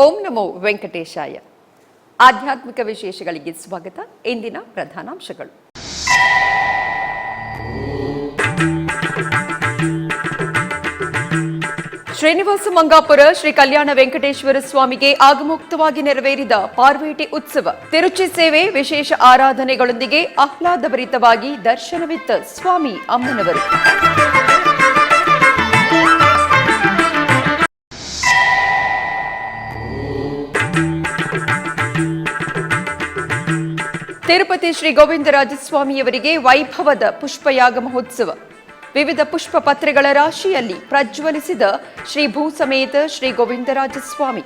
ಓಂ ನಮೋ ವೆಂಕಟೇಶಾಯ. ಆಧ್ಯಾತ್ಮಿಕ ವಿಶೇಷಗಳಿಗೆ ಸ್ವಾಗತ. ಇಂದಿನ ಪ್ರಧಾನಾಂಶಗಳು. ಶ್ರೀನಿವಾಸ ಮಂಗಾಪುರ ಶ್ರೀ ಕಲ್ಯಾಣ ವೆಂಕಟೇಶ್ವರ ಸ್ವಾಮಿಗೆ ಆಗಮೋಕ್ತವಾಗಿ ನೆರವೇರಿದ ಪಾರ್ವೇಟಿ ಉತ್ಸವ. ತಿರುಚಿ ಸೇವೆ, ವಿಶೇಷ ಆರಾಧನೆಗಳೊಂದಿಗೆ ಆಹ್ಲಾದಭರಿತವಾಗಿ ದರ್ಶನವಿತ್ತ ಸ್ವಾಮಿ ಅಮ್ಮನವರು. ತಿರುಪತಿ ಶ್ರೀ ಗೋವಿಂದರಾಜಸ್ವಾಮಿಯವರಿಗೆ ವೈಭವದ ಪುಷ್ಪಯಾಗ ಮಹೋತ್ಸವ. ವಿವಿಧ ಪುಷ್ಪ ಪತ್ರೆಗಳ ರಾಶಿಯಲ್ಲಿ ಪ್ರಜ್ವಲಿಸಿದ ಶ್ರೀ ಭೂ ಸಮೇತ ಶ್ರೀ ಗೋವಿಂದರಾಜಸ್ವಾಮಿ.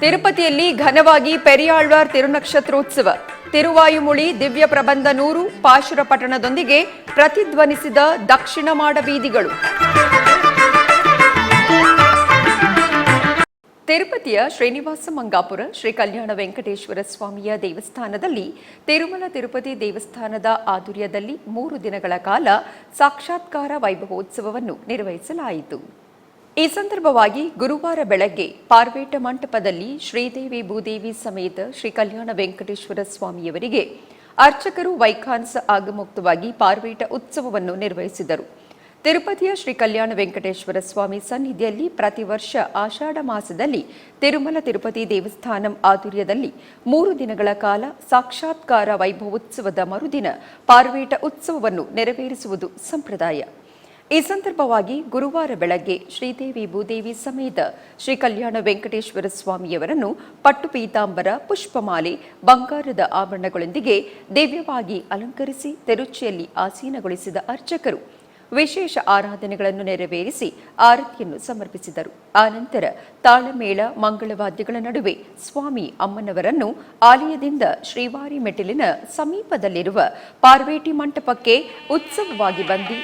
ತಿರುಪತಿಯಲ್ಲಿ ಘನವಾಗಿ ಪೆರಿಯಾಳ್ವಾರ್ ತಿರುನಕ್ಷತ್ರೋತ್ಸವ. ತಿರುವಾಯುಮುಳಿ ದಿವ್ಯ ಪ್ರಬಂಧ 100 ಪಾಶುರ ಪಠಣದೊಂದಿಗೆ ಪ್ರತಿಧ್ವನಿಸಿದ ದಕ್ಷಿಣ ಮಾಡ ಬೀದಿಗಳು. ತಿರುಪತಿಯ ಶ್ರೀನಿವಾಸ ಮಂಗಾಪುರ ಶ್ರೀ ಕಲ್ಯಾಣ ವೆಂಕಟೇಶ್ವರ ಸ್ವಾಮಿಯ ದೇವಸ್ಥಾನದಲ್ಲಿ ತಿರುಮಲ ತಿರುಪತಿ ದೇವಸ್ಥಾನದ ಆಧ್ವರ್ಯದಲ್ಲಿ 3 ದಿನಗಳ ಕಾಲ ಸಾಕ್ಷಾತ್ಕಾರ ವೈಭವೋತ್ಸವವನ್ನು ನಿರ್ವಹಿಸಲಾಯಿತು. ಈ ಸಂದರ್ಭವಾಗಿ ಗುರುವಾರ ಬೆಳಗ್ಗೆ ಪಾರ್ವೇಟ ಮಂಟಪದಲ್ಲಿ ಶ್ರೀದೇವಿ ಭೂದೇವಿ ಸಮೇತ ಶ್ರೀ ಕಲ್ಯಾಣ ವೆಂಕಟೇಶ್ವರ ಸ್ವಾಮಿಯವರಿಗೆ ಅರ್ಚಕರು ವೈಖಾನಸ ಆಗಮೋಕ್ತವಾಗಿ ಪಾರ್ವೇಟ ಉತ್ಸವವನ್ನು ನಿರ್ವಹಿಸಿದರು. ತಿರುಪತಿಯ ಶ್ರೀ ಕಲ್ಯಾಣ ವೆಂಕಟೇಶ್ವರ ಸ್ವಾಮಿ ಸನ್ನಿಧಿಯಲ್ಲಿ ಪ್ರತಿ ವರ್ಷ ಆಷಾಢ ಮಾಸದಲ್ಲಿ ತಿರುಮಲ ತಿರುಪತಿ ದೇವಸ್ಥಾನಂ ಆಧ್ವರ್ಯದಲ್ಲಿ 3 ದಿನಗಳ ಕಾಲ ಸಾಕ್ಷಾತ್ಕಾರ ವೈಭವೋತ್ಸವದ ಮರುದಿನ ಪಾರ್ವೇಟ ಉತ್ಸವವನ್ನು ನೆರವೇರಿಸುವುದು ಸಂಪ್ರದಾಯ. ಈ ಸಂದರ್ಭವಾಗಿ ಗುರುವಾರ ಬೆಳಗ್ಗೆ ಶ್ರೀದೇವಿ ಭೂದೇವಿ ಸಮೇತ ಶ್ರೀ ಕಲ್ಯಾಣ ವೆಂಕಟೇಶ್ವರ ಸ್ವಾಮಿಯವರನ್ನು ಪಟ್ಟು ಪೀತಾಂಬರ, ಪುಷ್ಪಮಾಲೆ, ಬಂಗಾರದ ಆಭರಣಗಳೊಂದಿಗೆ ದಿವ್ಯವಾಗಿ ಅಲಂಕರಿಸಿ ತಿರುಚಿಯಲ್ಲಿ ಆಸೀನಗೊಳಿಸಿದ ಅರ್ಚಕರು ವಿಶೇಷ ಆರಾಧನೆಗಳನ್ನು ನೆರವೇರಿಸಿ ಆರತಿಯನ್ನು ಸಮರ್ಪಿಸಿದರು. ಆನಂತರ ತಾಳಮೇಳ, ಮಂಗಳವಾದ್ಯಗಳ ನಡುವೆ ಸ್ವಾಮಿ ಅಮ್ಮನವರನ್ನು ಆಲಯದಿಂದ ಶ್ರೀವಾರಿ ಮೆಟ್ಟಿಲಿನ ಸಮೀಪದಲ್ಲಿರುವ ಪಾರ್ವೇಟಿ ಮಂಟಪಕ್ಕೆ ಉತ್ಸವವಾಗಿ ಬಂದು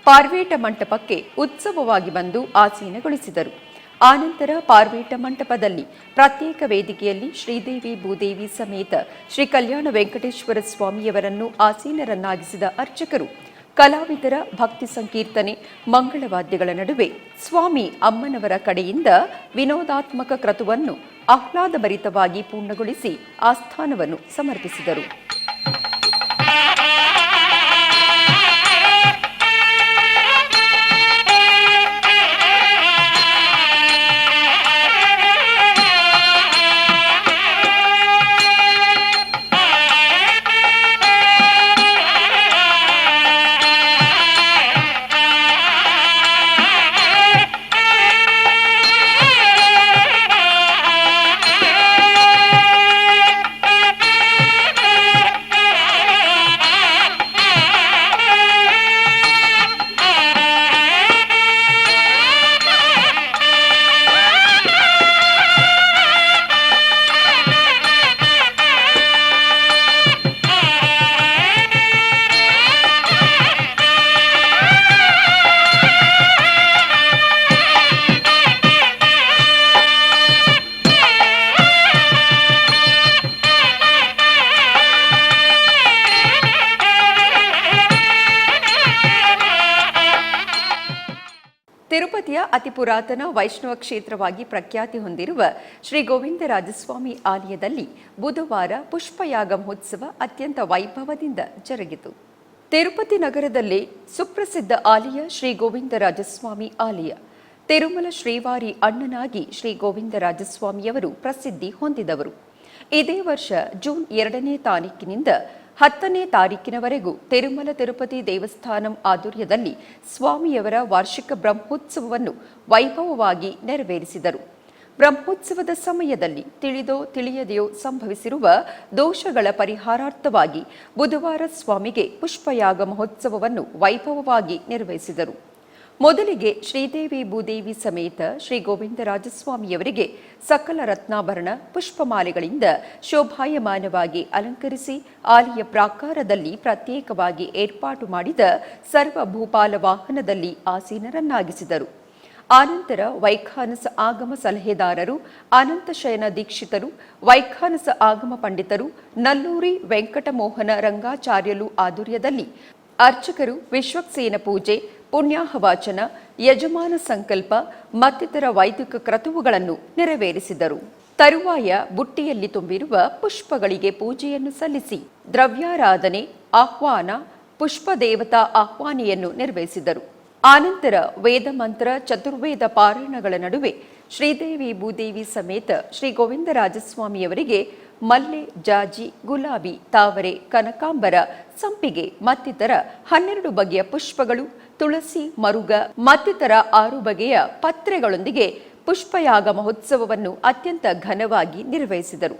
ಪಾರ್ವೇಟ ಮಂಟಪಕ್ಕೆ ಉತ್ಸವವಾಗಿ ಬಂದು ಆಸೀನಗೊಳಿಸಿದರು. ಆನಂತರ ಪಾರ್ವೇಟ ಮಂಟಪದಲ್ಲಿ ಪ್ರತ್ಯೇಕ ವೇದಿಕೆಯಲ್ಲಿ ಶ್ರೀದೇವಿ ಭೂದೇವಿ ಸಮೇತ ಶ್ರೀ ಕಲ್ಯಾಣ ವೆಂಕಟೇಶ್ವರ ಸ್ವಾಮಿಯವರನ್ನು ಆಸೀನರನ್ನಾಗಿಸಿದ ಅರ್ಚಕರು ಕಲಾವಿದರ ಭಕ್ತಿ ಸಂಕೀರ್ತನೆ, ಮಂಗಳವಾದ್ಯಗಳ ನಡುವೆ ಸ್ವಾಮಿ ಅಮ್ಮನವರ ಕಡೆಯಿಂದ ವಿನೋದಾತ್ಮಕ ಕ್ರತುವನ್ನು ಆಹ್ಲಾದಭರಿತವಾಗಿ ಪೂರ್ಣಗೊಳಿಸಿ ಆಸ್ಥಾನವನ್ನು ಸಮರ್ಪಿಸಿದರು. ತಿರುಪತಿಯ ಅತಿ ಪುರಾತನ ವೈಷ್ಣವ ಕ್ಷೇತ್ರವಾಗಿ ಪ್ರಖ್ಯಾತಿ ಹೊಂದಿರುವ ಶ್ರೀ ಗೋವಿಂದರಾಜಸ್ವಾಮಿ ಆಲಯದಲ್ಲಿ ಬುಧವಾರ ಪುಷ್ಪಯಾಗ ಮಹೋತ್ಸವ ಅತ್ಯಂತ ವೈಭವದಿಂದ ಜರುಗಿತು. ತಿರುಪತಿ ನಗರದಲ್ಲಿ ಸುಪ್ರಸಿದ್ಧ ಆಲಯ ಶ್ರೀ ಗೋವಿಂದರಾಜಸ್ವಾಮಿ ಆಲಯ. ತಿರುಮಲ ಶ್ರೀವಾರಿ ಅಣ್ಣನಾಗಿ ಶ್ರೀ ಗೋವಿಂದರಾಜಸ್ವಾಮಿಯವರು ಪ್ರಸಿದ್ಧಿ ಹೊಂದಿದವರು. ಇದೇ ವರ್ಷ ಜೂನ್ 2ನೇ ತಾರೀಕಿನಿಂದ 10ನೇ ತಾರೀಕಿನವರೆಗೂ ತಿರುಮಲ ತಿರುಪತಿ ದೇವಸ್ಥಾನಂ ಆಧ್ವರ್ಯದಲ್ಲಿ ಸ್ವಾಮಿಯವರ ವಾರ್ಷಿಕ ಬ್ರಹ್ಮೋತ್ಸವವನ್ನು ವೈಭವವಾಗಿ ನೆರವೇರಿಸಿದರು. ಬ್ರಹ್ಮೋತ್ಸವದ ಸಮಯದಲ್ಲಿ ತಿಳಿದೋ ತಿಳಿಯದೆಯೋ ಸಂಭವಿಸಿರುವ ದೋಷಗಳ ಪರಿಹಾರಾರ್ಥವಾಗಿ ಬುಧವಾರ ಸ್ವಾಮಿಗೆ ಪುಷ್ಪಯಾಗ ಮಹೋತ್ಸವವನ್ನು ವೈಭವವಾಗಿ ನಿರ್ವಹಿಸಿದರು. ಮೊದಲಿಗೆ ಶ್ರೀದೇವಿ ಭೂದೇವಿ ಸಮೇತ ಶ್ರೀ ಗೋವಿಂದರಾಜಸ್ವಾಮಿಯವರಿಗೆ ಸಕಲ ರತ್ನಾಭರಣ ಪುಷ್ಪಮಾಲೆಗಳಿಂದ ಶೋಭಾಯಮಾನವಾಗಿ ಅಲಂಕರಿಸಿ ಆಲಯ ಪ್ರಾಕಾರದಲ್ಲಿ ಪ್ರತ್ಯೇಕವಾಗಿ ಏರ್ಪಾಟು ಮಾಡಿದ ಸರ್ವಭೂಪಾಲ ವಾಹನದಲ್ಲಿ ಆಸೀನರನ್ನಾಗಿಸಿದರು. ಆನಂತರ ವೈಖಾನಸ ಆಗಮ ಸಲಹೆದಾರರು, ಅನಂತಶಯನ ದೀಕ್ಷಿತರು, ವೈಖಾನಸ ಆಗಮ ಪಂಡಿತರು, ನಲ್ಲೂರಿ ವೆಂಕಟಮೋಹನ ರಂಗಾಚಾರ್ಯಲು ಆಧ್ವರ್ಯದಲ್ಲಿ ಅರ್ಚಕರು ವಿಶ್ವಕ್ಸೇನ ಪೂಜೆ, ಪುಣ್ಯಾಹವಾಚನ, ಯಜಮಾನ ಸಂಕಲ್ಪ ಮತ್ತಿತರ ವೈದಿಕ ಕ್ರತುವುಗಳನ್ನು ನೆರವೇರಿಸಿದರು. ತರುವಾಯ ಬುಟ್ಟಿಯಲ್ಲಿ ತುಂಬಿರುವ ಪುಷ್ಪಗಳಿಗೆ ಪೂಜೆಯನ್ನು ಸಲ್ಲಿಸಿ ದ್ರವ್ಯಾರಾಧನೆ, ಆಹ್ವಾನ, ಪುಷ್ಪ ದೇವತಾ ಆಹ್ವಾನೆಯನ್ನು ನಿರ್ವಹಿಸಿದರು. ಆನಂತರ ವೇದ ಮಂತ್ರ ಚತುರ್ವೇದ ಪಾರಾಯಣಗಳ ನಡುವೆ ಶ್ರೀದೇವಿ ಭೂದೇವಿ ಸಮೇತ ಶ್ರೀ ಗೋವಿಂದರಾಜಸ್ವಾಮಿಯವರಿಗೆ ಮಲ್ಲೆ, ಜಾಜಿ, ಗುಲಾಬಿ, ತಾವರೆ, ಕನಕಾಂಬರ, ಸಂಪಿಗೆ ಮತ್ತಿತರ 12 ಬಗೆಯ ಪುಷ್ಪಗಳು, ತುಳಸಿ, ಮರುಗ ಮತ್ತಿತರ 6 ಬಗೆಯ ಪತ್ರೆಗಳೊಂದಿಗೆ ಪುಷ್ಪಯಾಗ ಮಹೋತ್ಸವವನ್ನು ಅತ್ಯಂತ ಘನವಾಗಿ ನಿರ್ವಹಿಸಿದರು.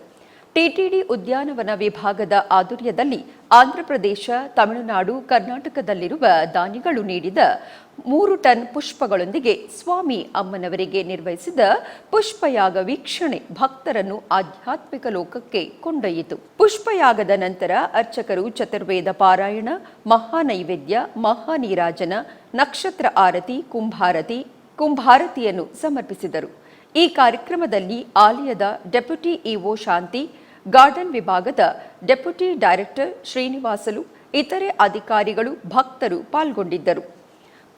ಟಿಟಿಡಿ ಉದ್ಯಾನವನ ವಿಭಾಗದ ಆಧ್ವರ್ಯದಲ್ಲಿ ಆಂಧ್ರಪ್ರದೇಶ, ತಮಿಳುನಾಡು, ಕರ್ನಾಟಕದಲ್ಲಿರುವ ದಾನಿಗಳು ನೀಡಿದ 3 ಟನ್ ಪುಷ್ಪಗಳೊಂದಿಗೆ ಸ್ವಾಮಿ ಅಮ್ಮನವರಿಗೆ ನಿರ್ವಹಿಸಿದ ಪುಷ್ಪಯಾಗ ವೀಕ್ಷಣೆ ಭಕ್ತರನ್ನು ಆಧ್ಯಾತ್ಮಿಕ ಲೋಕಕ್ಕೆ ಕೊಂಡೊಯ್ಯಿತು. ಪುಷ್ಪಯಾಗದ ನಂತರ ಅರ್ಚಕರು ಚತುರ್ವೇದ ಪಾರಾಯಣ, ಮಹಾನೈವೇದ್ಯ, ಮಹಾನೀರಾಜನ, ನಕ್ಷತ್ರ ಆರತಿ, ಕುಂಭಾರತಿಯನ್ನು ಸಮರ್ಪಿಸಿದರು. ಈ ಕಾರ್ಯಕ್ರಮದಲ್ಲಿ ಆಲಯದ ಡೆಪ್ಯೂಟಿ ಇಒ ಶಾಂತಿ, ಗಾರ್ಡನ್ ವಿಭಾಗದ ಡೆಪ್ಯೂಟಿ ಡೈರೆಕ್ಟರ್ ಶ್ರೀನಿವಾಸಲು, ಇತರೆ ಅಧಿಕಾರಿಗಳು, ಭಕ್ತರು ಪಾಲ್ಗೊಂಡಿದ್ದರು.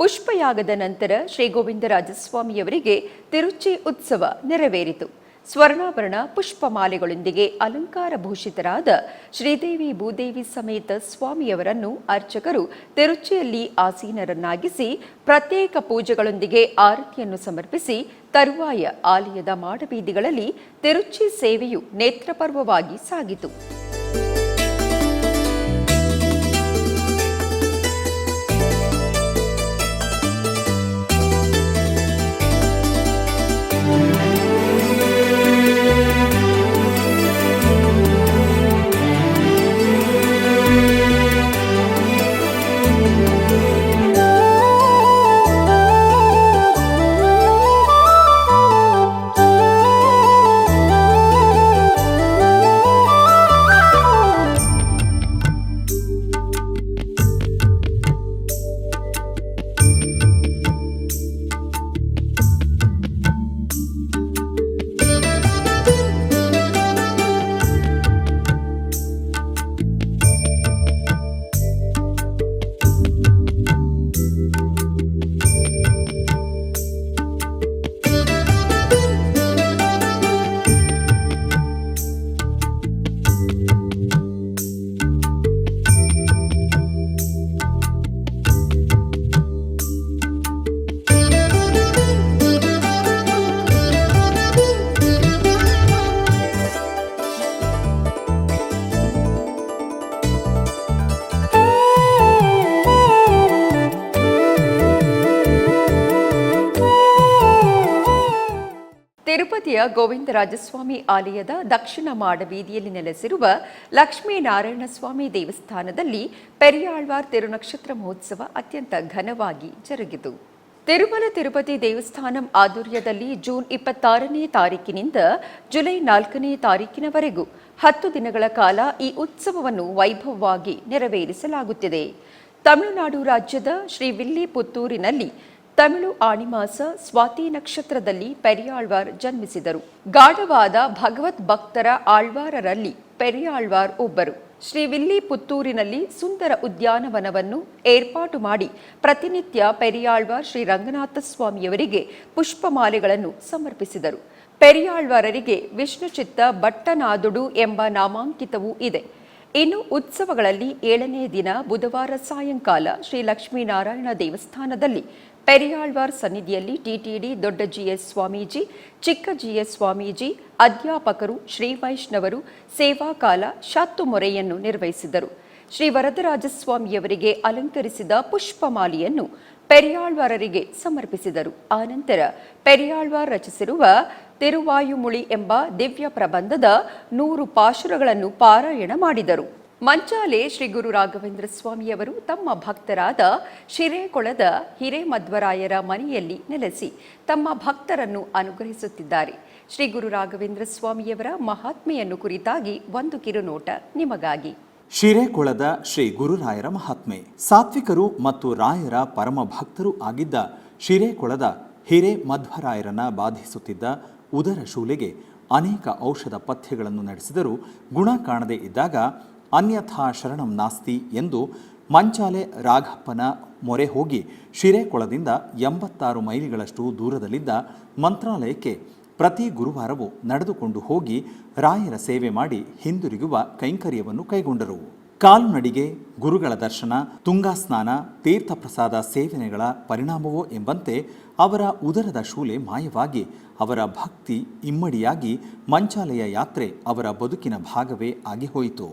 ಪುಷ್ಪಯಾಗದ ನಂತರ ಶ್ರೀ ಗೋವಿಂದರಾಜಸ್ವಾಮಿಯವರಿಗೆ ತಿರುಚಿ ಉತ್ಸವ ನೆರವೇರಿತು. ಸ್ವರ್ಣಾಭರಣ ಪುಷ್ಪಮಾಲೆಗಳೊಂದಿಗೆ ಅಲಂಕಾರ ಭೂಷಿತರಾದ ಶ್ರೀದೇವಿ ಭೂದೇವಿ ಸಮೇತ ಸ್ವಾಮಿಯವರನ್ನು ಅರ್ಚಕರು ತಿರುಚಿಯಲ್ಲಿ ಆಸೀನರನ್ನಾಗಿಸಿ ಪ್ರತ್ಯೇಕ ಪೂಜೆಗಳೊಂದಿಗೆ ಆರತಿಯನ್ನು ಸಮರ್ಪಿಸಿ ತರುವಾಯ ಆಲಯದ ಮಾಡಬೀದಿಗಳಲ್ಲಿ ತಿರುಚಿ ಸೇವೆಯು ನೇತ್ರಪರ್ವವಾಗಿ ಸಾಗಿತು. ತಿರುಪತಿಯ ಗೋವಿಂದರಾಜಸ್ವಾಮಿ ಆಲಯದ ದಕ್ಷಿಣ ಮಾಡಬೀದಿಯಲ್ಲಿ ನೆಲೆಸಿರುವ ಲಕ್ಷ್ಮೀನಾರಾಯಣ ಸ್ವಾಮಿ ದೇವಸ್ಥಾನದಲ್ಲಿ ಪೆರಿಯಾಳ್ವಾರ್ ತಿರುನಕ್ಷತ್ರ ಮಹೋತ್ಸವ ಅತ್ಯಂತ ಘನವಾಗಿ ಜರುಗಿತು. ತಿರುಮಲ ತಿರುಪತಿ ದೇವಸ್ಥಾನಂ ಆಧ್ವರ್ಯದಲ್ಲಿ ಜೂನ್ 26ನೇ ತಾರೀಕಿನಿಂದ ಜುಲೈ 4ನೇ ತಾರೀಕಿನವರೆಗೂ 10 ದಿನಗಳ ಕಾಲ ಈ ಉತ್ಸವವನ್ನು ವೈಭವವಾಗಿ ನೆರವೇರಿಸಲಾಗುತ್ತಿದೆ. ತಮಿಳುನಾಡು ರಾಜ್ಯದ ಶ್ರೀವಿಲ್ಲಿಪುತ್ತೂರಿನಲ್ಲಿ ತಮಿಳು ಆಣಿಮಾಸ ಸ್ವಾತಿ ನಕ್ಷತ್ರದಲ್ಲಿ ಪೆರಿಯಾಳ್ವಾರ್ ಜನ್ಮಿಸಿದರು. ಗಾಢವಾದ ಭಗವತ್ ಭಕ್ತರ ಆಳ್ವಾರರಲ್ಲಿ ಪೆರಿಯಾಳ್ವಾರ್ ಒಬ್ಬರು. ಶ್ರೀವಿಲ್ಲಿಪುತ್ತೂರಿನಲ್ಲಿ ಸುಂದರ ಉದ್ಯಾನವನವನ್ನು ಏರ್ಪಾಟು ಮಾಡಿ ಪ್ರತಿನಿತ್ಯ ಪೆರಿಯಾಳ್ವಾರ್ ಶ್ರೀ ರಂಗನಾಥ ಸ್ವಾಮಿಯವರಿಗೆ ಪುಷ್ಪಮಾಲೆಗಳನ್ನು ಸಮರ್ಪಿಸಿದರು. ಪೆರಿಯಾಳ್ವಾರರಿಗೆ ವಿಷ್ಣುಚಿತ್ತ ಭಟ್ಟನಾದುಡು ಎಂಬ ನಾಮಾಂಕಿತವೂ ಇದೆ. ಇನ್ನು ಉತ್ಸವಗಳಲ್ಲಿ 7ನೇ ದಿನ ಬುಧವಾರ ಸಾಯಂಕಾಲ ಶ್ರೀ ಲಕ್ಷ್ಮೀನಾರಾಯಣ ದೇವಸ್ಥಾನದಲ್ಲಿ ಪೆರಿಯಾಳ್ವಾರ್ ಸನ್ನಿಧಿಯಲ್ಲಿ ಟಿಟಿಡಿ ದೊಡ್ಡ ಜಿಎಸ್ ಸ್ವಾಮೀಜಿ, ಚಿಕ್ಕ ಜಿಎಸ್ ಸ್ವಾಮೀಜಿ, ಅಧ್ಯಾಪಕರು, ಶ್ರೀ ವೈಷ್ಣವರು ಸೇವಾಕಾಲ ಶಾತ್ತುಮೊರೆಯನ್ನು ನಿರ್ವಹಿಸಿದರು. ಶ್ರೀ ವರದರಾಜಸ್ವಾಮಿಯವರಿಗೆ ಅಲಂಕರಿಸಿದ ಪುಷ್ಪಮಾಲೆಯನ್ನು ಪೆರಿಯಾಳ್ವಾರರಿಗೆ ಸಮರ್ಪಿಸಿದರು. ಆನಂತರ ಪೆರಿಯಾಳ್ವಾರ್ ರಚಿಸಿರುವ ತಿರುವಾಯುಮುಳಿ ಎಂಬ ದಿವ್ಯ ಪ್ರಬಂಧದ 100 ಪಾಶುರಗಳನ್ನು ಪಾರಾಯಣ ಮಾಡಿದರು. ಮಂಚಾಲೆ ಶ್ರೀ ಗುರು ರಾಘವೇಂದ್ರ ಸ್ವಾಮಿಯವರು ತಮ್ಮ ಭಕ್ತರಾದ ಶಿರೇಕೊಳದ ಹಿರೇಮಧ್ವರಾಯರ ಮನೆಯಲ್ಲಿ ನೆಲೆಸಿ ತಮ್ಮ ಭಕ್ತರನ್ನು ಅನುಗ್ರಹಿಸುತ್ತಿದ್ದಾರೆ. ಶ್ರೀ ಗುರು ರಾಘವೇಂದ್ರ ಸ್ವಾಮಿಯವರ ಮಹಾತ್ಮೆಯನ್ನು ಕುರಿತಾಗಿ ಒಂದು ಕಿರುನೋಟ ನಿಮಗಾಗಿ. ಶಿರೇಕೊಳದ ಶ್ರೀ ಗುರುರಾಯರ ಮಹಾತ್ಮೆ. ಸಾತ್ವಿಕರು ಮತ್ತು ರಾಯರ ಪರಮ ಭಕ್ತರು ಆಗಿದ್ದ ಶಿರೇಕೊಳದ ಹಿರೇಮಧ್ವರಾಯರನ್ನ ಬಾಧಿಸುತ್ತಿದ್ದ ಉದರ ಶೂಲೆಗೆ ಅನೇಕ ಔಷಧ ಪಥ್ಯಗಳನ್ನು ನಡೆಸಿದರೂ ಗುಣ ಕಾಣದೇ ಇದ್ದಾಗ ಅನ್ಯಥಾ ಶರಣಂ ನಾಸ್ತಿ ಎಂದು ಮಂಚಾಲೆ ರಾಘಪ್ಪನ ಮೊರೆ ಹೋಗಿ ಶಿರೇಕೊಳದಿಂದ 86 ಮೈಲಿಗಳಷ್ಟು ದೂರದಲ್ಲಿದ್ದ ಮಂತ್ರಾಲಯಕ್ಕೆ ಪ್ರತಿ ಗುರುವಾರವೂ ನಡೆದುಕೊಂಡು ಹೋಗಿ ರಾಯರ ಸೇವೆ ಮಾಡಿ ಹಿಂದಿರುಗುವ ಕೈಂಕರ್ಯವನ್ನು ಕೈಗೊಂಡರು. ಕಾಲುನಡಿಗೆ, ಗುರುಗಳ ದರ್ಶನ, ತುಂಗಾ ಸ್ನಾನ, ತೀರ್ಥಪ್ರಸಾದ ಸೇವನೆಗಳ ಪರಿಣಾಮವೋ ಎಂಬಂತೆ ಅವರ ಉದರದ ಶೂಲೆ ಮಾಯವಾಗಿ ಅವರ ಭಕ್ತಿ ಇಮ್ಮಡಿಯಾಗಿ ಮಂಚಾಲೆಯ ಯಾತ್ರೆ ಅವರ ಬದುಕಿನ ಭಾಗವೇ ಆಗಿ ಹೋಯಿತು.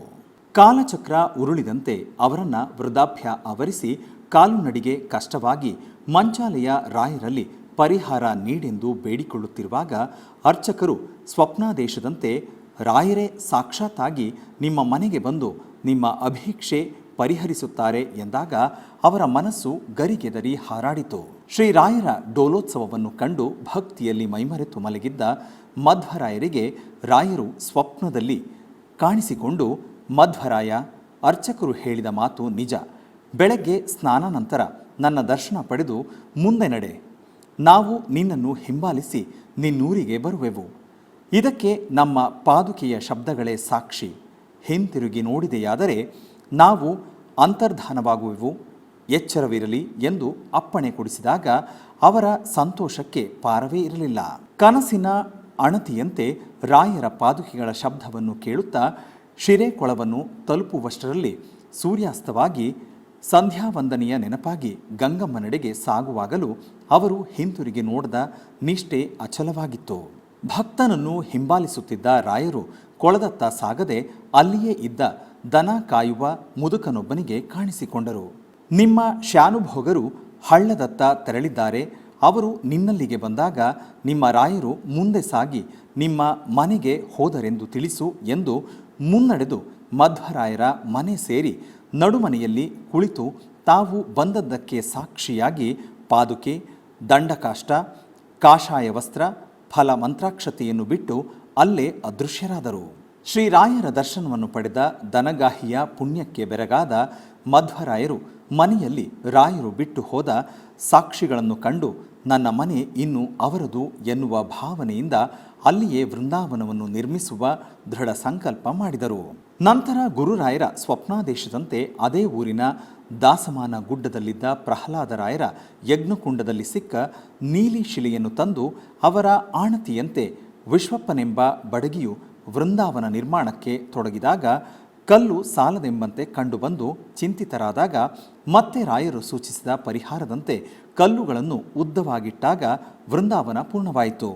ಕಾಲಚಕ್ರ ಉರುಳಿದಂತೆ ಅವರನ್ನ ವೃದ್ಧಾಪ್ಯ ಆವರಿಸಿ ಕಾಲುನಡಿಗೆ ಕಷ್ಟವಾಗಿ ಮಂಚಾಲೆಯ ರಾಯರಲ್ಲಿ ಪರಿಹಾರ ನೀಡೆಂದು ಬೇಡಿಕೊಳ್ಳುತ್ತಿರುವಾಗ ಅರ್ಚಕರು ಸ್ವಪ್ನಾದೇಶದಂತೆ ರಾಯರೇ ಸಾಕ್ಷಾತ್ತಾಗಿ ನಿಮ್ಮ ಮನೆಗೆ ಬಂದು ನಿಮ್ಮ ಅಭೀಕ್ಷೆ ಪರಿಹರಿಸುತ್ತಾರೆ ಎಂದಾಗ ಅವರ ಮನಸ್ಸು ಗರಿಗೆದರಿ ಹಾರಾಡಿತು. ಶ್ರೀರಾಯರ ಡೋಲೋತ್ಸವವನ್ನು ಕಂಡು ಭಕ್ತಿಯಲ್ಲಿ ಮೈಮರೆತು ಮಲಗಿದ್ದ ಮಧ್ವರಾಯರಿಗೆ ರಾಯರು ಸ್ವಪ್ನದಲ್ಲಿ ಕಾಣಿಸಿಕೊಂಡು, ಮಧ್ವರಾಯ, ಅರ್ಚಕರು ಹೇಳಿದ ಮಾತು ನಿಜ. ಬೆಳಗ್ಗೆ ಸ್ನಾನ ನಂತರ ನನ್ನ ದರ್ಶನ ಪಡೆದು ಮುಂದೆ ನಡೆ. ನಾವು ನಿನ್ನನ್ನು ಹಿಂಬಾಲಿಸಿ ನಿನ್ನೂರಿಗೆ ಬರುವೆವು. ಇದಕ್ಕೆ ನಮ್ಮ ಪಾದುಕೆಯ ಶಬ್ದಗಳೇ ಸಾಕ್ಷಿ. ಹಿಂತಿರುಗಿ ನೋಡಿದೆಯಾದರೆ ನಾವು ಅಂತರ್ಧಾನವಾಗುವೆವು, ಎಚ್ಚರವಿರಲಿ ಎಂದು ಅಪ್ಪಣೆ ಕೊಡಿಸಿದಾಗ ಅವರ ಸಂತೋಷಕ್ಕೆ ಪಾರವೇ ಇರಲಿಲ್ಲ. ಕನಸಿನ ಅಣತಿಯಂತೆ ರಾಯರ ಪಾದುಕೆಗಳ ಶಬ್ದವನ್ನು ಕೇಳುತ್ತಾ ಶಿರೇಕೊಳವನ್ನು ತಲುಪುವಷ್ಟರಲ್ಲಿ ಸೂರ್ಯಾಸ್ತವಾಗಿ ಸಂಧ್ಯಾವಂದನೆಯ ನೆನಪಾಗಿ ಗಂಗಮ್ಮನೆಡೆಗೆ ಸಾಗುವಾಗಲೂ ಅವರು ಹಿಂತಿರುಗಿ ನೋಡದ ನಿಷ್ಠೆ ಅಚಲವಾಗಿತ್ತು. ಭಕ್ತನನ್ನು ಹಿಂಬಾಲಿಸುತ್ತಿದ್ದ ರಾಯರು ಕೊಳದತ್ತ ಸಾಗದೆ ಅಲ್ಲಿಯೇ ಇದ್ದ ದನ ಕಾಯುವ ಮುದುಕನೊಬ್ಬನಿಗೆ ಕಾಣಿಸಿಕೊಂಡರು. ನಿಮ್ಮ ಶಾನುಭೋಗರು ಹಳ್ಳದತ್ತ ತೆರಳಿದ್ದಾರೆ. ಅವರು ನಿನ್ನಲ್ಲಿಗೆ ಬಂದಾಗ ನಿಮ್ಮ ರಾಯರು ಮುಂದೆ ಸಾಗಿ ನಿಮ್ಮ ಮನೆಗೆ ಹೋದರೆಂದು ತಿಳಿಸು ಎಂದು ಮುನ್ನಡೆದು ಮಧ್ವರಾಯರ ಮನೆ ಸೇರಿ ನಡುಮನೆಯಲ್ಲಿ ಕುಳಿತು ತಾವು ಬಂದದ್ದಕ್ಕೆ ಸಾಕ್ಷಿಯಾಗಿ ಪಾದುಕೆ, ದಂಡಕಾಷ್ಟ, ಕಾಷಾಯ ವಸ್ತ್ರ, ಫಲ ಮಂತ್ರಾಕ್ಷತೆಯನ್ನು ಬಿಟ್ಟು ಅಲ್ಲೇ ಅದೃಶ್ಯರಾದರು. ಶ್ರೀರಾಯರ ದರ್ಶನವನ್ನು ಪಡೆದ ದನಗಾಹಿಯ ಪುಣ್ಯಕ್ಕೆ ಬೆರಗಾದ ಮಧ್ವರಾಯರು ಮನೆಯಲ್ಲಿ ರಾಯರು ಬಿಟ್ಟು ಹೋದ ಸಾಕ್ಷಿಗಳನ್ನು ಕಂಡು ನನ್ನ ಮನೆ ಇನ್ನು ಅವರದು ಎನ್ನುವ ಭಾವನೆಯಿಂದ ಅಲ್ಲಿಯೇ ವೃಂದಾವನವನ್ನು ನಿರ್ಮಿಸುವ ದೃಢ ಸಂಕಲ್ಪ ಮಾಡಿದರು. ನಂತರ ಗುರುರಾಯರ ಸ್ವಪ್ನಾದೇಶದಂತೆ ಅದೇ ಊರಿನ ದಾಸಮಾನ ಗುಡ್ಡದಲ್ಲಿದ್ದ ಪ್ರಹ್ಲಾದರಾಯರ ಯಜ್ಞಕುಂಡದಲ್ಲಿ ಸಿಕ್ಕ ನೀಲಿ ಶಿಲೆಯನ್ನು ತಂದು ಅವರ ಆಣತಿಯಂತೆ ವಿಶ್ವಪ್ಪನೆಂಬ ಬಡಗಿಯು ವೃಂದಾವನ ನಿರ್ಮಾಣಕ್ಕೆ ತೊಡಗಿದಾಗ ಕಲ್ಲು ಸಾಲದೆಂಬಂತೆ ಕಂಡುಬಂದು ಚಿಂತಿತರಾದಾಗ ಮತ್ತೆ ರಾಯರು ಸೂಚಿಸಿದ ಪರಿಹಾರದಂತೆ ಕಲ್ಲುಗಳನ್ನು ಉದ್ದವಾಗಿಟ್ಟಾಗ ವೃಂದಾವನ ಪೂರ್ಣವಾಯಿತು.